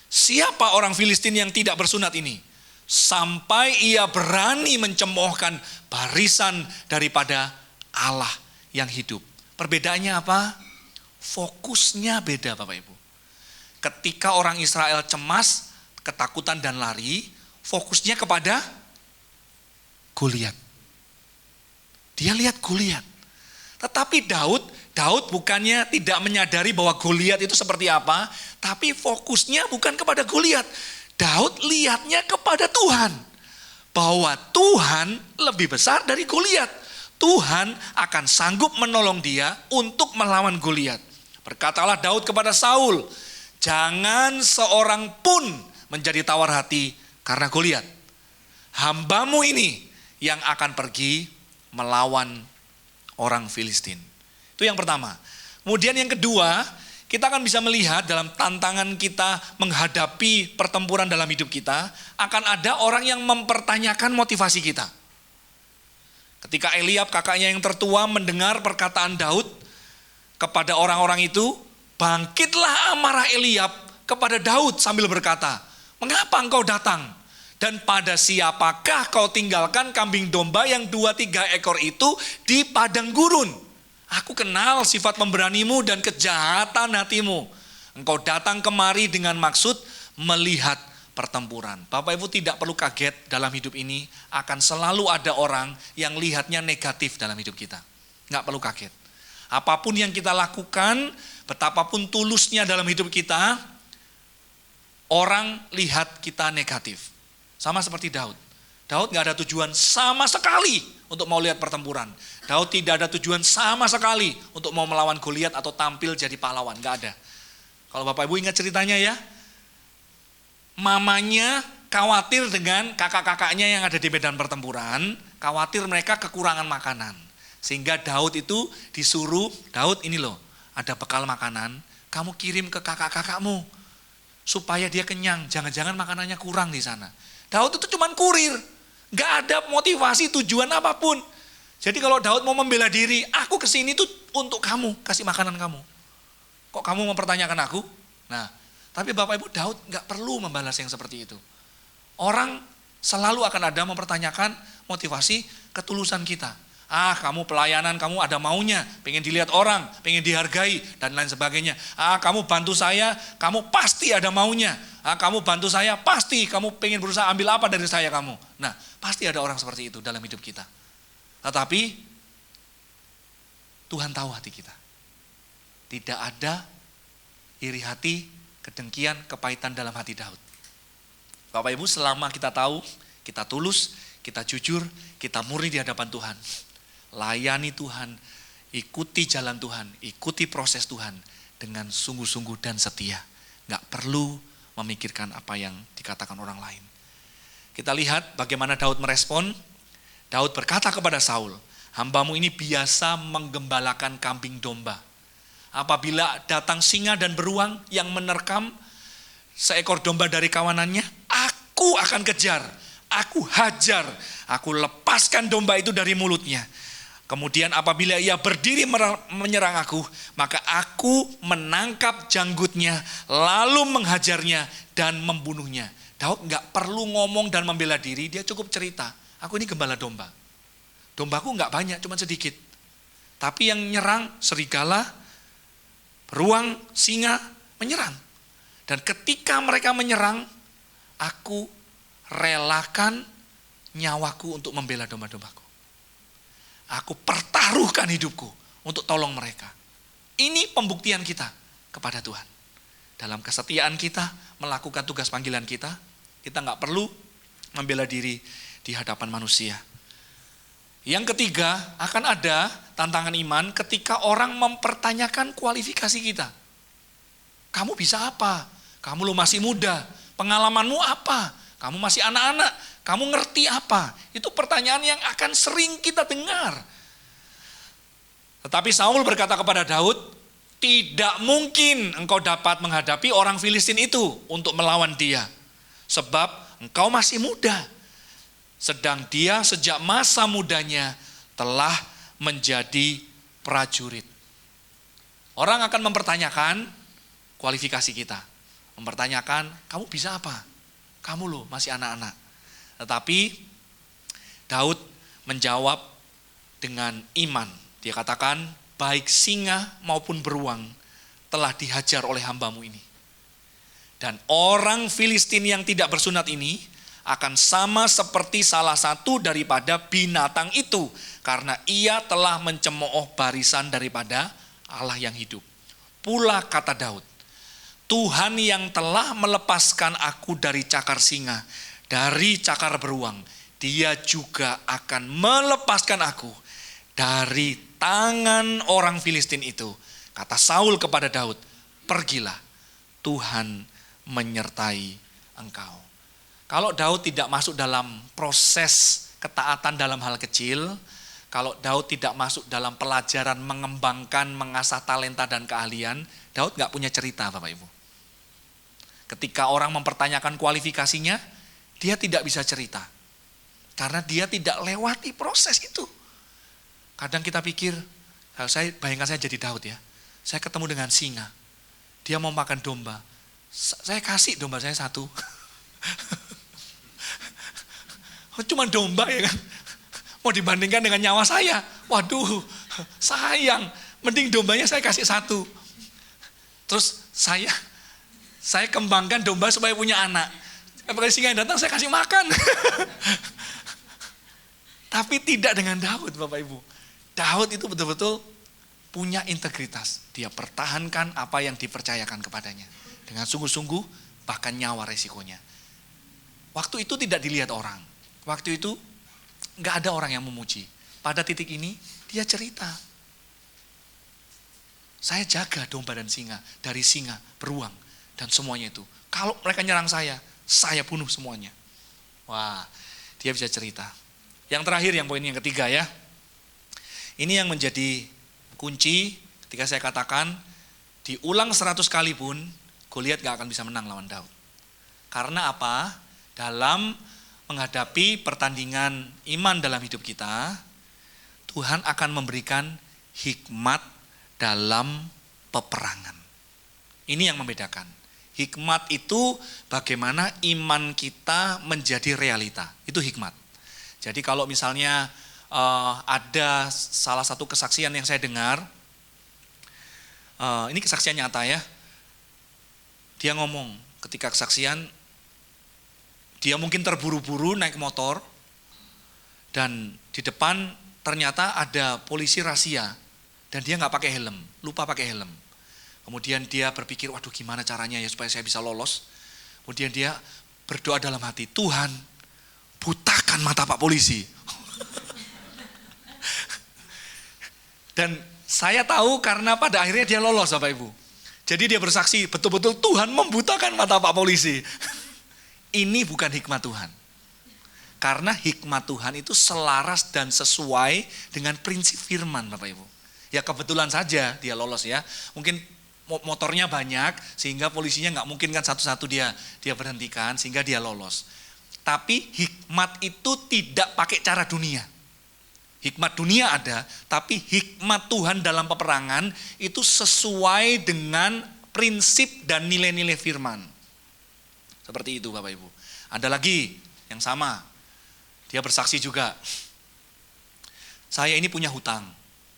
Speaker 3: Siapa orang Filistin yang tidak bersunat ini? Sampai ia berani mencemoohkan barisan daripada Allah yang hidup. Perbedaannya apa? Fokusnya beda Bapak Ibu. Ketika orang Israel cemas, ketakutan dan lari, fokusnya kepada Goliat. Dia lihat Goliat. Tetapi Daud bukannya tidak menyadari bahwa Goliat itu seperti apa, tapi fokusnya bukan kepada Goliat. Daud lihatnya kepada Tuhan. Bahwa Tuhan lebih besar dari Goliat. Tuhan akan sanggup menolong dia untuk melawan Goliat. Berkatalah Daud kepada Saul, jangan seorang pun menjadi tawar hati Karena Goliat, hambamu ini yang akan pergi melawan orang Filistin. Itu yang pertama. Kemudian yang kedua, kita akan bisa melihat dalam tantangan kita menghadapi pertempuran dalam hidup kita, akan ada orang yang mempertanyakan motivasi kita. Ketika Eliab, kakaknya yang tertua, mendengar perkataan Daud kepada orang-orang itu, bangkitlah amarah Eliab kepada Daud sambil berkata, "Mengapa engkau datang? Dan pada siapakah kau tinggalkan kambing domba yang 2-3 ekor itu di padang gurun? Aku kenal sifat pemberanimu dan kejahatan hatimu. Engkau datang kemari dengan maksud melihat pertempuran." Bapak Ibu tidak perlu kaget, dalam hidup ini akan selalu ada orang yang lihatnya negatif dalam hidup kita. Nggak perlu kaget. Apapun yang kita lakukan, betapapun tulusnya dalam hidup kita, orang lihat kita negatif. Sama seperti Daud. Daud gak ada tujuan sama sekali untuk mau lihat pertempuran. Daud tidak ada tujuan sama sekali untuk mau melawan Goliat atau tampil jadi pahlawan. Gak ada. Kalau Bapak Ibu ingat ceritanya ya. Mamanya khawatir dengan kakak-kakaknya yang ada di medan pertempuran. Khawatir mereka kekurangan makanan. Sehingga Daud itu disuruh, Daud ini loh, ada bekal makanan, kamu kirim ke kakak-kakakmu. Supaya dia kenyang, jangan-jangan makanannya kurang di sana. Daud itu cuman kurir, gak ada motivasi tujuan apapun. Jadi kalau Daud mau membela diri, aku kesini tuh untuk kamu, kasih makanan kamu. Kok kamu mempertanyakan aku? Nah, tapi Bapak Ibu, Daud gak perlu membalas yang seperti itu. Orang selalu akan ada mempertanyakan motivasi ketulusan kita. Kamu pelayanan, kamu ada maunya, pengen dilihat orang, pengen dihargai, dan lain sebagainya. Kamu bantu saya, kamu pasti ada maunya. Kamu bantu saya, pasti kamu pengen berusaha ambil apa dari saya kamu. Nah, pasti ada orang seperti itu dalam hidup kita. Tetapi, Tuhan tahu hati kita. Tidak ada iri hati, kedengkian, kepahitan dalam hati Daud. Bapak Ibu, selama kita tahu, kita tulus, kita jujur, kita murni di hadapan Tuhan. Layani Tuhan, ikuti jalan Tuhan, ikuti proses Tuhan dengan sungguh-sungguh dan setia. Gak perlu memikirkan apa yang dikatakan orang lain. Kita lihat bagaimana Daud merespon. Daud berkata kepada Saul, "Hambamu ini biasa menggembalakan kambing domba. Apabila datang singa dan beruang yang menerkam seekor domba dari kawanannya, aku akan kejar, aku hajar, aku lepaskan domba itu dari mulutnya. Kemudian apabila ia berdiri menyerang aku, maka aku menangkap janggutnya, lalu menghajarnya dan membunuhnya." Daud gak perlu ngomong dan membela diri, dia cukup cerita, aku ini gembala domba. Dombaku gak banyak, cuma sedikit. Tapi yang nyerang serigala, beruang, singa, menyerang. Dan ketika mereka menyerang, aku relakan nyawaku untuk membela domba-dombaku. Aku pertaruhkan hidupku untuk tolong mereka. Ini pembuktian kita kepada Tuhan. Dalam kesetiaan kita, melakukan tugas panggilan kita, kita gak perlu membela diri di hadapan manusia. Yang ketiga, akan ada tantangan iman ketika orang mempertanyakan kualifikasi kita. Kamu bisa apa? Kamu lo masih muda, pengalamanmu apa? Kamu masih anak-anak, kamu ngerti apa? Itu pertanyaan yang akan sering kita dengar. Tetapi Saul berkata kepada Daud, tidak mungkin engkau dapat menghadapi orang Filistin itu untuk melawan dia. Sebab engkau masih muda. Sedang dia sejak masa mudanya telah menjadi prajurit. Orang akan mempertanyakan kualifikasi kita. Mempertanyakan, kamu bisa apa? Kamu loh masih anak-anak. Tetapi Daud menjawab dengan iman. Dia katakan, baik singa maupun beruang telah dihajar oleh hambamu ini. Dan orang Filistin yang tidak bersunat ini akan sama seperti salah satu daripada binatang itu. Karena ia telah mencemooh barisan daripada Allah yang hidup. Pula kata Daud, Tuhan yang telah melepaskan aku dari cakar singa, dari cakar beruang, dia juga akan melepaskan aku dari tangan orang Filistin itu. Kata Saul kepada Daud, pergilah, Tuhan menyertai engkau. Kalau Daud tidak masuk dalam proses ketaatan dalam hal kecil, kalau Daud tidak masuk dalam pelajaran mengembangkan, mengasah talenta dan keahlian, Daud gak punya cerita Bapak Ibu. Ketika orang mempertanyakan kualifikasinya, dia tidak bisa cerita. Karena dia tidak lewati proses itu. Kadang kita pikir, bayangkan saya jadi Daud ya. Saya ketemu dengan singa. Dia mau makan domba. Saya kasih domba saya satu. Cuma domba ya kan. Mau dibandingkan dengan nyawa saya. Waduh, sayang. Mending dombanya saya kasih satu. Terus saya kembangkan domba supaya punya anak. Apakah singa yang datang saya kasih makan. Tapi tidak dengan Daud Bapak Ibu. Daud itu betul-betul punya integritas. Dia pertahankan apa yang dipercayakan kepadanya. Dengan sungguh-sungguh bahkan nyawa resikonya. Waktu itu tidak dilihat orang. Waktu itu gak ada orang yang memuji. Pada titik ini dia cerita. Saya jaga domba dan singa. Dari singa, beruang, dan semuanya itu. Kalau mereka nyerang saya bunuh semuanya. Wah, dia bisa cerita. Yang terakhir, yang poin yang ketiga ya. Ini yang menjadi kunci ketika saya katakan diulang 100 kali pun Goliat gak akan bisa menang lawan Daud. Karena apa? Dalam menghadapi pertandingan iman dalam hidup kita, Tuhan akan memberikan hikmat dalam peperangan. Ini yang membedakan. Hikmat itu bagaimana iman kita menjadi realita. Itu hikmat. Jadi kalau misalnya ada salah satu kesaksian yang saya dengar, ini kesaksian nyata ya. Dia ngomong ketika kesaksian, dia mungkin terburu-buru naik motor, dan di depan ternyata ada polisi razia, dan dia nggak pakai helm, lupa pakai helm. Kemudian dia berpikir, waduh gimana caranya ya supaya saya bisa lolos. Kemudian dia berdoa dalam hati, Tuhan butakan mata Pak Polisi. Dan saya tahu karena pada akhirnya dia lolos Bapak Ibu. Jadi dia bersaksi, betul-betul Tuhan membutakan mata Pak Polisi. Ini bukan hikmat Tuhan. Karena hikmat Tuhan itu selaras dan sesuai dengan prinsip firman Bapak Ibu. Ya kebetulan saja dia lolos ya. Mungkin motornya banyak sehingga polisinya nggak mungkin kan satu-satu dia berhentikan sehingga dia lolos. Tapi hikmat itu tidak pakai cara dunia. Hikmat dunia ada, tapi hikmat Tuhan dalam peperangan itu sesuai dengan prinsip dan nilai-nilai firman. Seperti itu Bapak Ibu. Ada lagi yang sama, dia bersaksi juga. Saya ini punya hutang.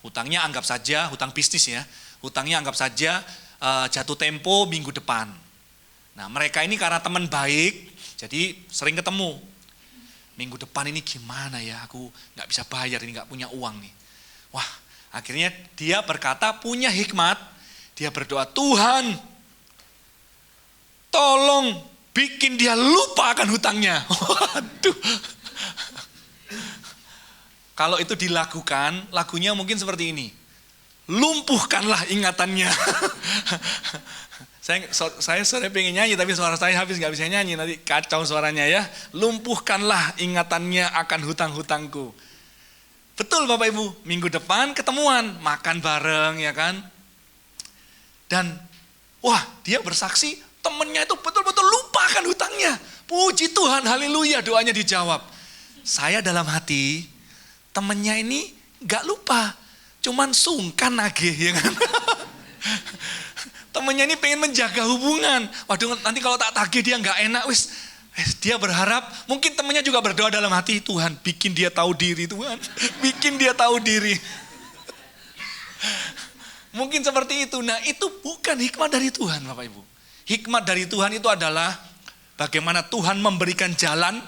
Speaker 3: Hutangnya anggap saja, hutang bisnis ya. Hutangnya anggap saja jatuh tempo minggu depan. Nah mereka ini karena teman baik, jadi sering ketemu. Minggu depan ini gimana ya, aku gak bisa bayar, ini gak punya uang nih. Wah, akhirnya dia berkata punya hikmat, dia berdoa, Tuhan tolong bikin dia lupa akan hutangnya. Waduh. Kalau itu dilakukan, lagunya mungkin seperti ini. Lumpuhkanlah ingatannya. Saya pengen nyanyi tapi suara saya habis gak bisa nyanyi, nanti kacau suaranya ya. Lumpuhkanlah ingatannya akan hutang-hutangku. Betul Bapak Ibu, minggu depan ketemuan, makan bareng ya kan. Dan wah dia bersaksi temennya itu betul-betul lupakan hutangnya. Puji Tuhan, haleluya, doanya dijawab. Saya dalam hati, temennya ini gak lupa, cuman sungkan nagih ya kan. Temennya ini pengen menjaga hubungan. Waduh nanti kalau tak tagih dia gak enak. Dia berharap, mungkin temennya juga berdoa dalam hati, Tuhan bikin dia tahu diri Tuhan. Bikin dia tahu diri. Mungkin seperti itu. Nah itu bukan hikmat dari Tuhan Bapak Ibu. Hikmat dari Tuhan itu adalah bagaimana Tuhan memberikan jalan,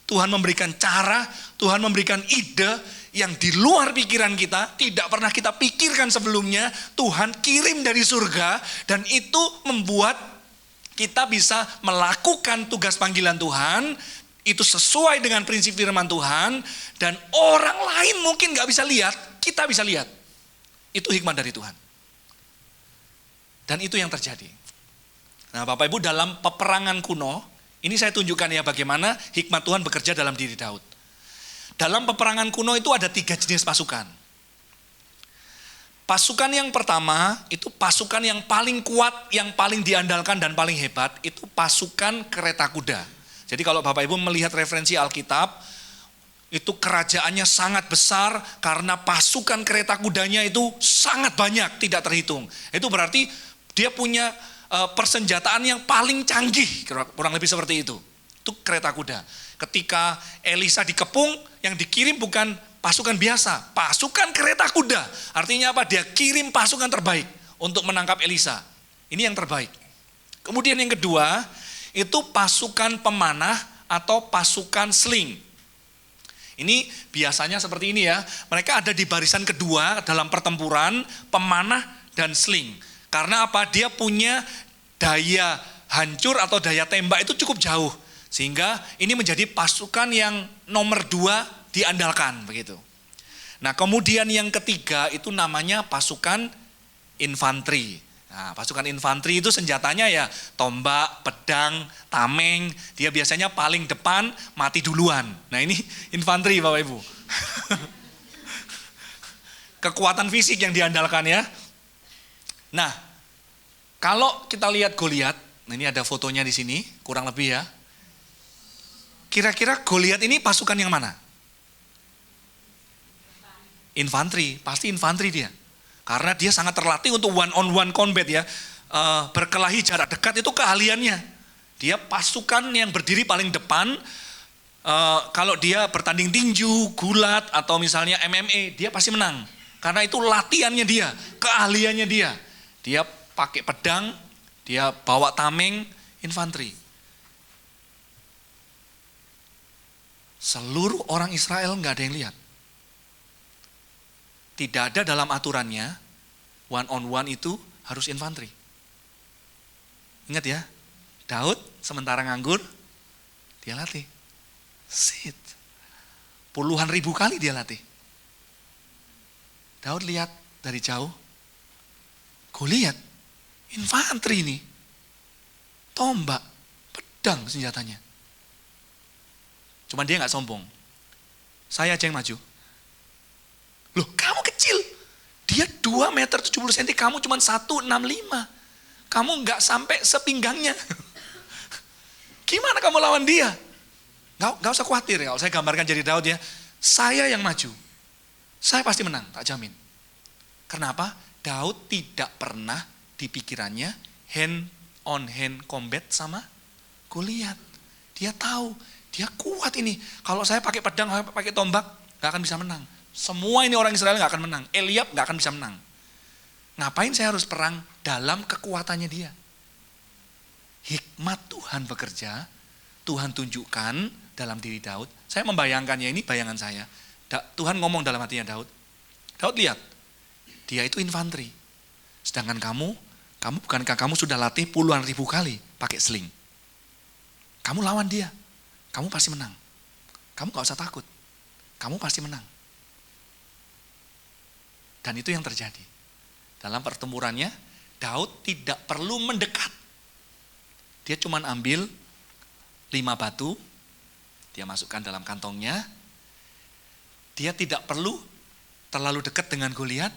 Speaker 3: Tuhan memberikan cara, Tuhan memberikan ide yang di luar pikiran kita, tidak pernah kita pikirkan sebelumnya, Tuhan kirim dari surga, dan itu membuat kita bisa melakukan tugas panggilan Tuhan, itu sesuai dengan prinsip firman Tuhan, dan orang lain mungkin gak bisa lihat, kita bisa lihat. Itu hikmat dari Tuhan. Dan itu yang terjadi. Nah Bapak Ibu dalam peperangan kuno, Ini saya tunjukkan ya bagaimana hikmat Tuhan bekerja dalam diri Daud. Dalam peperangan kuno itu ada 3 jenis pasukan. Pasukan yang pertama itu pasukan yang paling kuat, yang paling diandalkan dan paling hebat, itu pasukan kereta kuda. Jadi kalau Bapak Ibu melihat referensi Alkitab, itu kerajaannya sangat besar karena pasukan kereta kudanya itu sangat banyak, tidak terhitung. Itu berarti dia punya persenjataan yang paling canggih, kurang lebih seperti itu. Itu kereta kuda. Ketika Elisa dikepung, yang dikirim bukan pasukan biasa, pasukan kereta kuda. Artinya apa? Dia kirim pasukan terbaik untuk menangkap Elisa. Ini yang terbaik. Kemudian yang kedua, itu pasukan pemanah atau pasukan sling. Ini biasanya seperti ini ya, mereka ada di barisan kedua dalam pertempuran, pemanah dan sling. Karena apa? Dia punya daya hancur atau daya tembak itu cukup jauh. Sehingga ini menjadi pasukan yang nomor 2 diandalkan begitu. Nah kemudian yang ketiga itu namanya pasukan infanteri. Nah, pasukan infanteri itu senjatanya ya tombak, pedang, tameng. Dia biasanya paling depan, mati duluan. Nah ini infanteri Bapak Ibu. Kekuatan fisik yang diandalkan ya. Nah, kalau kita lihat Goliat, nah ini ada fotonya di sini, kurang lebih ya. Kira-kira Goliat ini pasukan yang mana? Infanteri, pasti infanteri dia. Karena dia sangat terlatih untuk one on one combat ya. Berkelahi jarak dekat itu keahliannya. Dia pasukan yang berdiri paling depan. Kalau dia bertanding tinju, gulat atau misalnya MMA, dia pasti menang. Karena itu latihannya dia, keahliannya dia. Dia pakai pedang, dia bawa tameng, infanteri. Seluruh orang Israel nggak ada yang lihat. Tidak ada dalam aturannya, one on one itu harus infanteri. Ingat ya, Daud sementara nganggur, dia latih. Sit. Puluhan ribu kali dia latih. Daud lihat dari jauh, Goliat, infanteri ini, tombak, pedang senjatanya. Cuman dia gak sombong. Saya aja yang maju. Loh kamu kecil, dia 2 meter 70 cm, kamu cuma 165. Kamu gak sampai sepinggangnya. Gimana kamu lawan dia? Gak usah khawatir ya, kalau saya gambarkan jadi Daud ya. Saya yang maju. Saya pasti menang, tak jamin. Kenapa? Daud tidak pernah di pikirannya hand on hand combat sama Goliat. Dia tahu, dia kuat ini. Kalau saya pakai pedang, pakai tombak, gak akan bisa menang. Semua ini orang Israel gak akan menang. Eliab gak akan bisa menang. Ngapain saya harus perang dalam kekuatannya dia? Hikmat Tuhan bekerja, Tuhan tunjukkan dalam diri Daud. Saya membayangkannya, ini bayangan saya. Tuhan ngomong dalam hatinya Daud. Daud lihat, dia itu infanteri. Sedangkan kamu bukankah kamu sudah latih puluhan ribu kali pakai sling? Kamu lawan dia, kamu pasti menang. Kamu gak usah takut, kamu pasti menang. Dan itu yang terjadi. Dalam pertempurannya, Daud tidak perlu mendekat. Dia cuma ambil 5 batu, dia masukkan dalam kantongnya. Dia tidak perlu terlalu dekat dengan Goliat.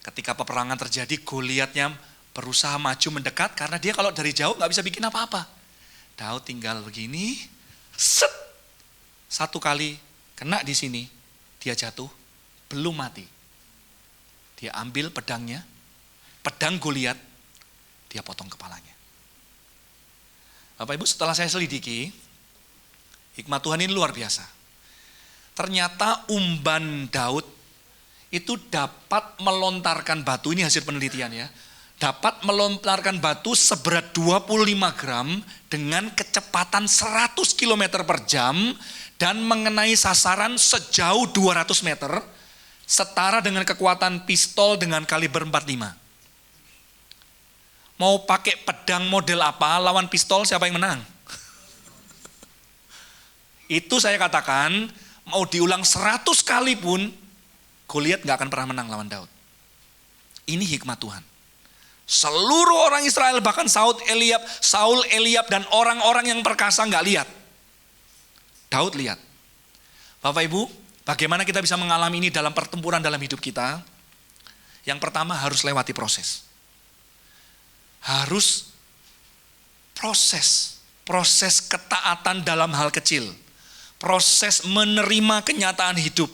Speaker 3: Ketika peperangan terjadi, Goliatnya berusaha maju mendekat karena dia kalau dari jauh gak bisa bikin apa-apa. Daud tinggal begini, set. 1 kali kena di sini, dia jatuh, belum mati. Dia ambil pedangnya, pedang Goliat, dia potong kepalanya. Bapak Ibu, setelah saya selidiki, hikmat Tuhan ini luar biasa. Ternyata umban Daud itu dapat melontarkan batu, ini hasil penelitian ya, dapat melontarkan batu seberat 25 gram dengan kecepatan 100 km per jam dan mengenai sasaran sejauh 200 meter, setara dengan kekuatan pistol dengan kaliber 45. Mau pakai pedang model apa, lawan pistol siapa yang menang? Itu saya katakan, mau diulang 100 kali pun, Goliat gak akan pernah menang lawan Daud. Ini hikmat Tuhan. Seluruh orang Israel, bahkan Saul, Eliab dan orang-orang yang perkasa nggak lihat. Daud lihat. Bapak Ibu, bagaimana kita bisa mengalami ini dalam pertempuran dalam hidup kita? Yang pertama harus lewati proses. Harus proses ketaatan dalam hal kecil. Proses menerima kenyataan hidup.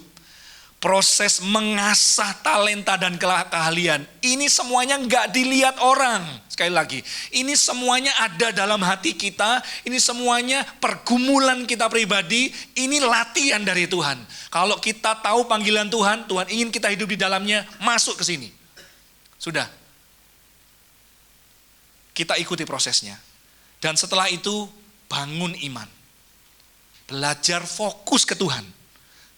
Speaker 3: Proses mengasah talenta dan keahlian. Ini semuanya nggak dilihat orang. Sekali lagi, ini semuanya ada dalam hati kita. Ini semuanya pergumulan kita pribadi. Ini latihan dari Tuhan. Kalau kita tahu panggilan Tuhan, Tuhan ingin kita hidup di dalamnya, masuk ke sini. Sudah. Kita ikuti prosesnya. Dan setelah itu, bangun iman. Belajar fokus ke Tuhan.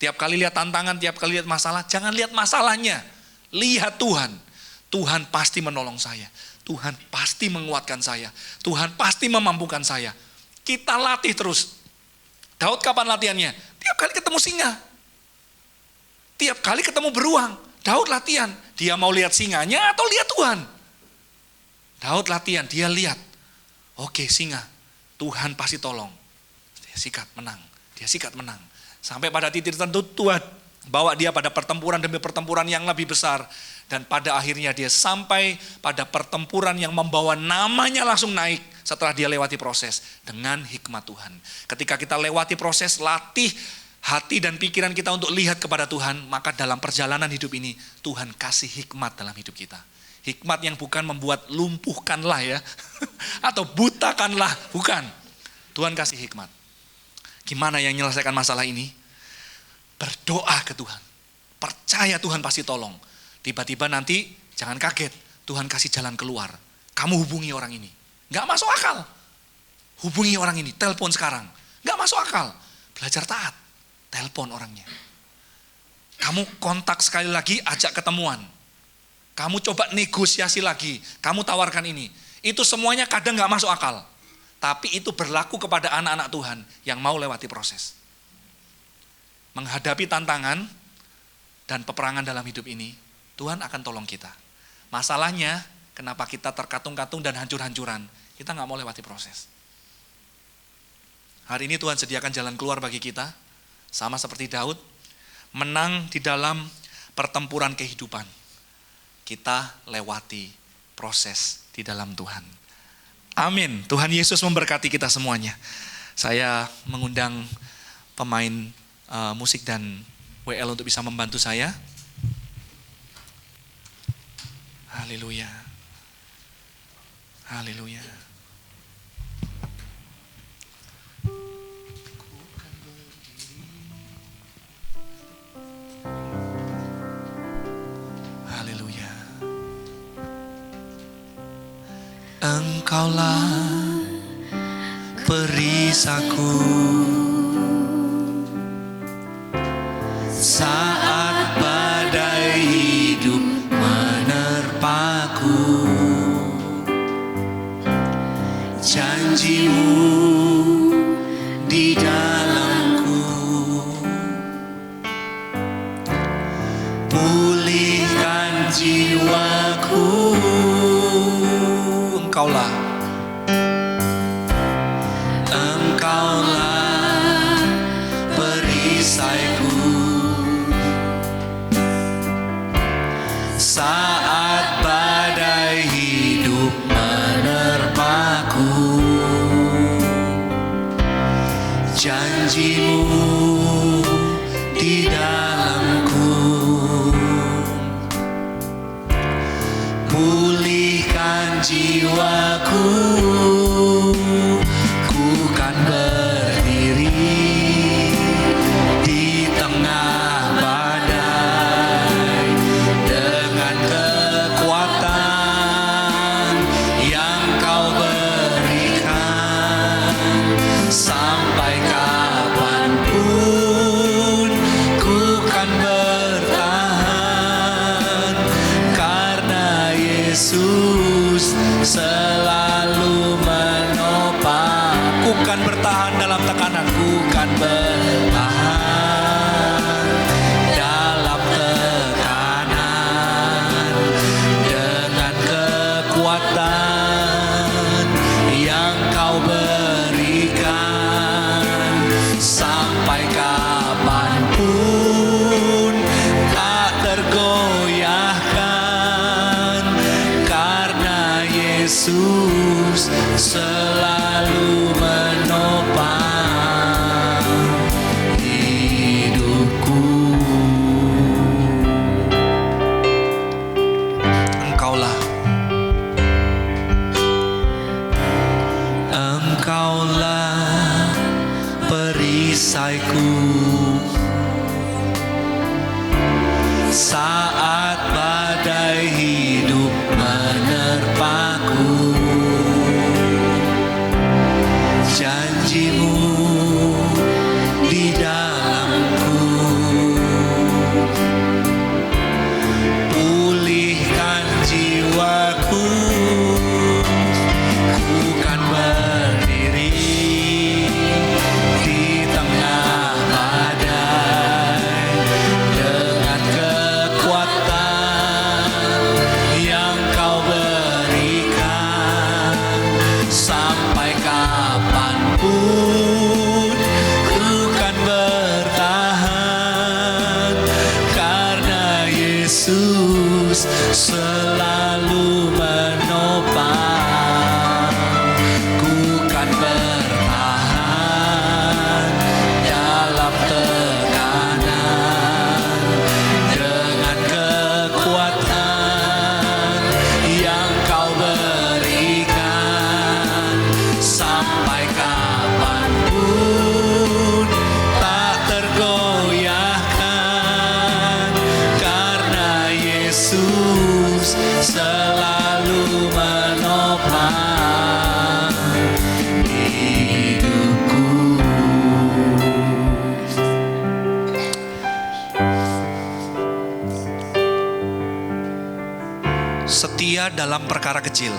Speaker 3: Tiap kali lihat tantangan, tiap kali lihat masalah, jangan lihat masalahnya. Lihat Tuhan. Tuhan pasti menolong saya. Tuhan pasti menguatkan saya. Tuhan pasti memampukan saya. Kita latih terus. Daud kapan latihannya? Tiap kali ketemu singa. Tiap kali ketemu beruang. Daud latihan. Dia mau lihat singanya atau lihat Tuhan? Daud latihan, dia lihat. Oke, singa. Tuhan pasti tolong. Dia sikat, menang. Dia sikat, menang. Sampai pada titik tertentu Tuhan bawa dia pada pertempuran demi pertempuran yang lebih besar. Dan pada akhirnya dia sampai pada pertempuran yang membawa namanya langsung naik setelah dia lewati proses dengan hikmat Tuhan. Ketika kita lewati proses, latih hati dan pikiran kita untuk lihat kepada Tuhan, maka dalam perjalanan hidup ini Tuhan kasih hikmat dalam hidup kita. Hikmat yang bukan membuat lumpuhkanlah ya, atau butakanlah, bukan. Tuhan kasih hikmat. Gimana yang menyelesaikan masalah ini? Berdoa ke Tuhan. Percaya Tuhan pasti tolong. Tiba-tiba nanti jangan kaget. Tuhan kasih jalan keluar. Kamu hubungi orang ini. Gak masuk akal. Hubungi orang ini. Telepon sekarang. Gak masuk akal. Belajar taat. Telepon orangnya. Kamu kontak sekali lagi, ajak ketemuan. Kamu coba negosiasi lagi. Kamu tawarkan ini. Itu semuanya kadang gak masuk akal. Tapi itu berlaku kepada anak-anak Tuhan yang mau lewati proses. Menghadapi tantangan dan peperangan dalam hidup ini, Tuhan akan tolong kita. Masalahnya, kenapa kita terkatung-katung dan hancur-hancuran? Kita gak mau lewati proses. Hari ini Tuhan sediakan jalan keluar bagi kita, sama seperti Daud, menang di dalam pertempuran kehidupan. Kita lewati proses di dalam Tuhan. Amin. Tuhan Yesus memberkati kita semuanya. Saya mengundang pemain musik dan WL untuk bisa membantu saya. Haleluya. Haleluya. Haleluya. Engkaulah perisaku saat badai hidup menerpaku. Janjimu di dalamku, pulihkan jiwaku. Engkaulah perisaiku saat badai hidup menerpaku. Janjimu di dalamku, pulihkan jiwaku. Ku kan berdiri di tengah badai dengan kekuatan yang Kau berikan. Sampai kapanpun ku kan bertahan, karena Yesus selalu menopang. Ku kan bertahan dalam tekanan, ku kan bertahan dalam tekanan dengan kekuatan Yesus selalu menopang hidupku. Engkaulah perisaiku saat badai hidup menerpaku. Janjimu di dalamku, pulihkan jiwaku. Ku kan berdiri di tengah badai dengan kekuatan yang Kau berikan. Sampai kapanpun ku kan bertahan, karena Yesus selalu menopang. Ku kan bertahan dalam tekanan dengan kekuatan yang Kau berikan. Sampai kapanpun tak tergoyahkan, karena Yesus selalu menopang hidupku. Setia dalam perkara kecil.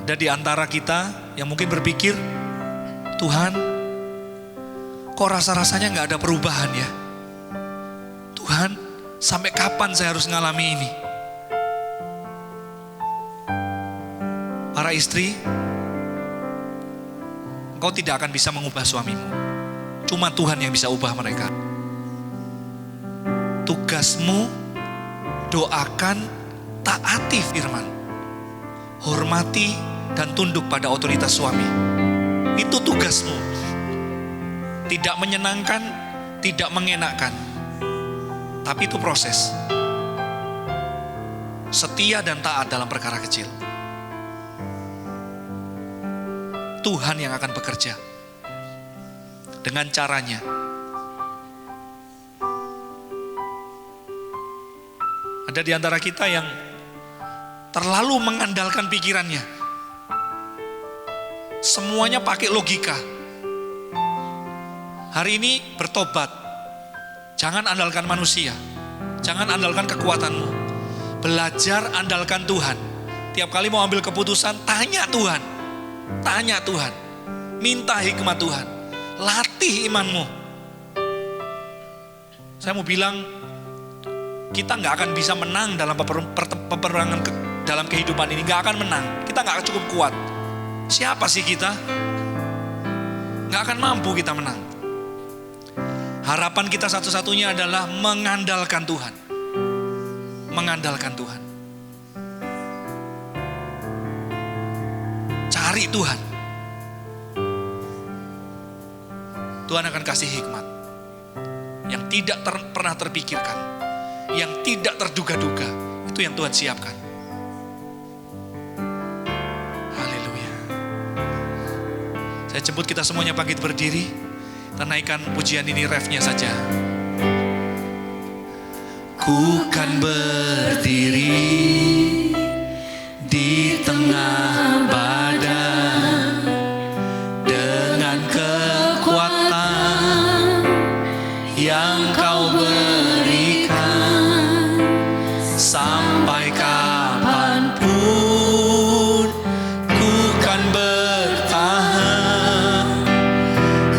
Speaker 3: Ada di antara kita yang mungkin berpikir, Tuhan, kok rasa-rasanya gak ada perubahan ya? Tuhan, sampai kapan saya harus ngalami ini? Para istri, engkau tidak akan bisa mengubah suamimu. Cuma Tuhan yang bisa ubah mereka. Tugasmu, doakan, taati firman. Hormati dan tunduk pada otoritas suami. Itu tugasmu. Tidak menyenangkan, tidak mengenakkan. Tapi itu proses. Setia dan taat dalam perkara kecil. Tuhan yang akan bekerja dengan caranya. Ada di antara kita yang terlalu mengandalkan pikirannya. Semuanya pakai logika. Hari ini bertobat. Jangan andalkan manusia. Jangan andalkan kekuatanmu. Belajar andalkan Tuhan. Tiap kali mau ambil keputusan, tanya Tuhan. Tanya Tuhan. Minta hikmat Tuhan. Latih imanmu. Saya mau bilang, kita gak akan bisa menang dalam peperangan dalam kehidupan ini. Gak akan menang. Kita gak akan cukup kuat. Siapa sih kita? Gak akan mampu kita menang. Harapan kita satu-satunya adalah mengandalkan Tuhan. Mengandalkan Tuhan. Cari Tuhan. Tuhan akan kasih hikmat yang tidak pernah terpikirkan, yang tidak terduga-duga. Itu yang Tuhan siapkan. Haleluya. Saya jemput kita semuanya bangkit berdiri. Kita naikkan pujian ini, refnya saja. Ku kan berdiri di tengah badai dengan kekuatan yang Kau berikan. Sampai kapanpun ku kan bertahan,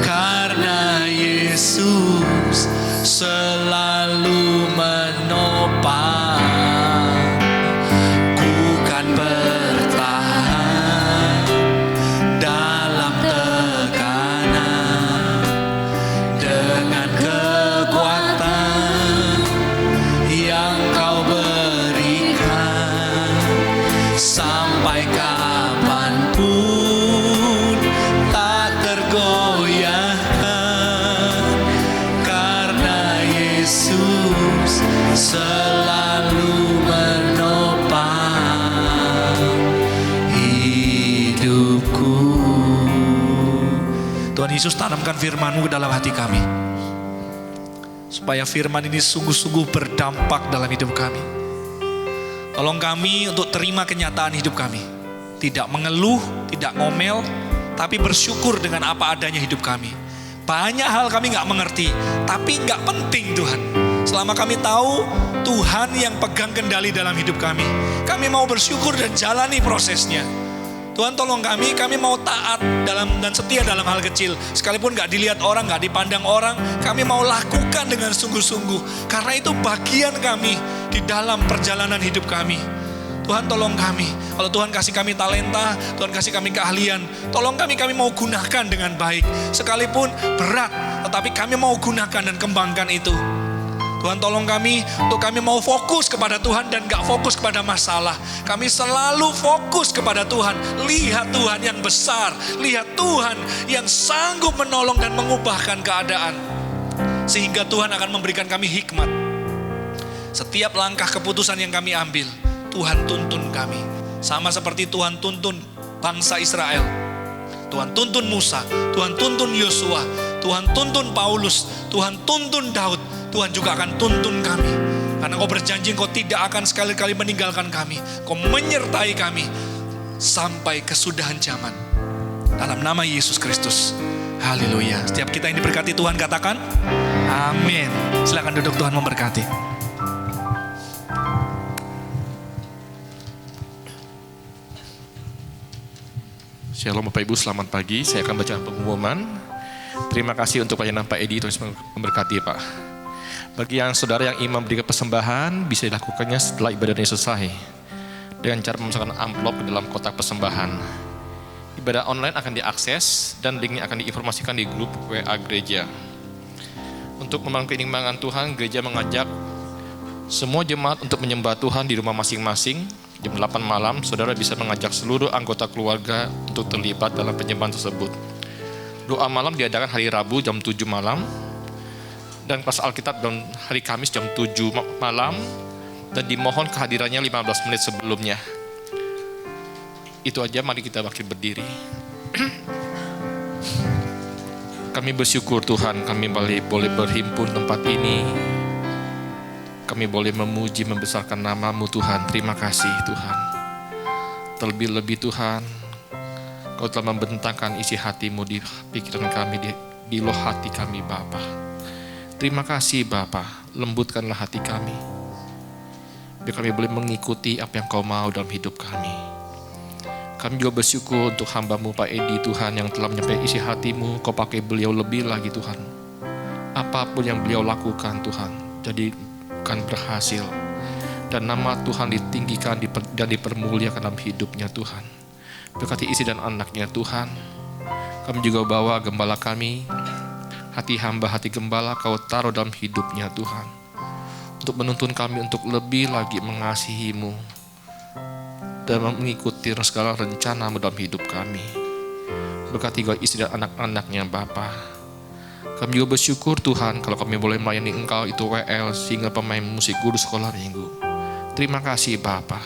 Speaker 3: karena Yesus selalu menopang. Ku kan bertahan selalu menopang hidupku. Tuhan Yesus, tanamkan firman-Mu ke dalam hati kami, supaya firman ini sungguh-sungguh berdampak dalam hidup kami. Tolong kami untuk terima kenyataan hidup kami, tidak mengeluh, tidak ngomel, tapi bersyukur dengan apa adanya hidup kami. Banyak hal kami gak mengerti, tapi gak penting Tuhan. Selama kami tahu Tuhan yang pegang kendali dalam hidup kami, kami mau bersyukur dan jalani prosesnya. Tuhan tolong kami mau taat dan setia dalam hal kecil. Sekalipun gak dilihat orang, gak dipandang orang, kami mau lakukan dengan sungguh-sungguh. Karena itu bagian kami di dalam perjalanan hidup kami. Tuhan tolong kami. Kalau Tuhan kasih kami talenta, Tuhan kasih kami keahlian, tolong kami mau gunakan dengan baik. Sekalipun berat, tetapi kami mau gunakan dan kembangkan itu. Tuhan tolong kami untuk kami mau fokus kepada Tuhan dan gak fokus kepada masalah. Kami selalu fokus kepada Tuhan. Lihat Tuhan yang besar, lihat Tuhan yang sanggup menolong dan mengubahkan keadaan. Sehingga Tuhan akan memberikan kami hikmat. Setiap langkah keputusan yang kami ambil, Tuhan tuntun kami. Sama seperti Tuhan tuntun bangsa Israel. Tuhan tuntun Musa, Tuhan tuntun Yosua, Tuhan tuntun Paulus, Tuhan tuntun Daud. Tuhan juga akan tuntun kami. Karena Kau berjanji Kau tidak akan sekali-kali meninggalkan kami. Kau menyertai kami sampai kesudahan zaman. Dalam nama Yesus Kristus. Haleluya. Setiap kita yang diberkati Tuhan katakan amin. Silakan duduk, Tuhan memberkati.
Speaker 4: Shalom Bapak Ibu, selamat pagi. Saya akan baca pengumuman. Terima kasih untuk pelayanan Pak Edi, terus memberkati Pak. Bagi yang saudara yang ingin memberikan persembahan, bisa dilakukannya setelah ibadah ini selesai dengan cara memasukkan amplop ke dalam kotak persembahan. Ibadah online akan diakses dan linknya akan diinformasikan di grup WA gereja. Untuk membangun keimanan Tuhan, gereja mengajak semua jemaat untuk menyembah Tuhan di rumah masing-masing. Jam 8 malam, saudara bisa mengajak seluruh anggota keluarga untuk terlibat dalam penyembahan tersebut. Doa malam diadakan hari Rabu jam 7 malam. Dan kelas Alkitab dan hari Kamis jam 7 malam. Dan dimohon kehadirannya 15 menit sebelumnya. Itu aja, mari kita bangkit berdiri. Kami bersyukur Tuhan, kami boleh berhimpun tempat ini. Kami boleh memuji, membesarkan nama-Mu Tuhan. Terima kasih Tuhan. Terlebih-lebih Tuhan, Kau telah membentangkan isi hati-Mu di pikiran kami, di loh hati kami Bapa. Terima kasih Bapa, lembutkanlah hati kami. Biar kami boleh mengikuti apa yang Kau mau dalam hidup kami. Kami juga bersyukur untuk hamba-Mu Pak Edi Tuhan yang telah menyampaikan isi hati-Mu. Kau pakai beliau lebih lagi Tuhan. Apapun yang beliau lakukan Tuhan, jadikan berhasil. Dan nama Tuhan ditinggikan dan dipermuliakan dalam hidupnya Tuhan. Berkati isi dan anaknya Tuhan. Kami juga bawa gembala kami, hati hamba, hati gembala Kau taruh dalam hidupnya Tuhan. Untuk menuntun kami untuk lebih lagi mengasihi-Mu dan mengikuti segala rencana-Mu dalam hidup kami. Berkati juga istri dan anak-anaknya Bapa. Kami juga bersyukur Tuhan kalau kami boleh melayani Engkau, itu WL, sehingga pemain musik guru sekolah minggu. Terima kasih Bapa.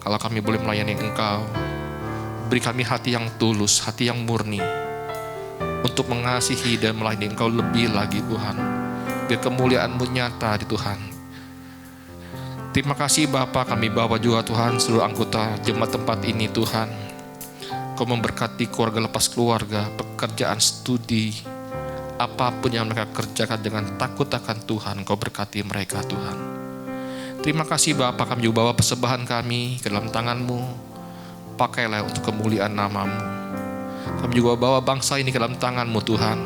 Speaker 4: Kalau kami boleh melayani Engkau, beri kami hati yang tulus, hati yang murni, untuk mengasihi dan melayani Engkau lebih lagi Tuhan. Biar kemuliaan-Mu nyata di Tuhan. Terima kasih Bapa, kami bawa juga Tuhan seluruh anggota jemaat tempat ini Tuhan. Kau memberkati keluarga lepas keluarga, pekerjaan, studi, apapun yang mereka kerjakan dengan takut akan Tuhan, Kau berkati mereka Tuhan. Terima kasih Bapa, kami juga bawa persembahan kami ke dalam tangan-Mu. Pakailah untuk kemuliaan nama-Mu. Kami juga bawa bangsa ini ke dalam tangan-Mu Tuhan.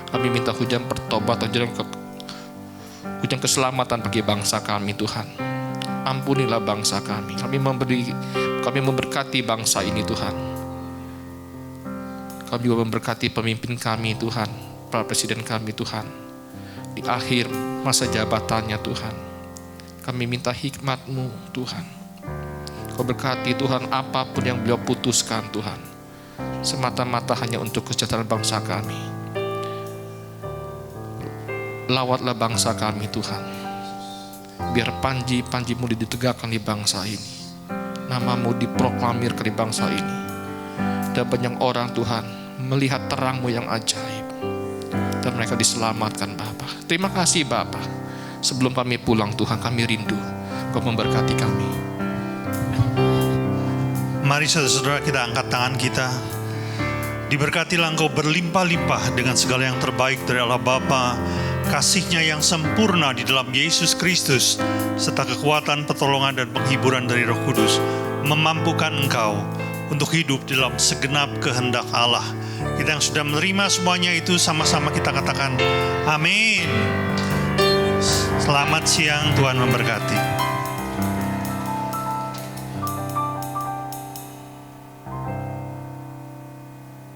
Speaker 4: Kami minta hujan pertobatan, hujan keselamatan bagi bangsa kami Tuhan. Ampunilah bangsa kami. Kami memberkati bangsa ini Tuhan. Kami juga memberkati pemimpin kami Tuhan, para presiden kami Tuhan. Di akhir masa jabatannya Tuhan, kami minta hikmat-Mu Tuhan. Kau berkati Tuhan apapun yang beliau putuskan Tuhan, semata-mata hanya untuk kesejahteraan bangsa kami. Lawatlah bangsa kami Tuhan. Biar panji-panjimu ditegakkan di bangsa ini, namamu diproklamirkan di bangsa ini. Dan banyak orang Tuhan melihat terangmu yang ajaib, dan mereka diselamatkan Bapa. Terima kasih Bapa. Sebelum kami pulang Tuhan, kami rindu Kau memberkati kami.
Speaker 5: Mari saudara-saudara, kita angkat tangan kita. Diberkatilah engkau berlimpah-limpah dengan segala yang terbaik dari Allah Bapa, kasih-Nya yang sempurna di dalam Yesus Kristus, serta kekuatan, pertolongan, dan penghiburan dari Roh Kudus memampukan engkau untuk hidup di dalam segenap kehendak Allah. Kita yang sudah menerima semuanya itu, sama-sama kita katakan amin. Selamat siang, Tuhan memberkati.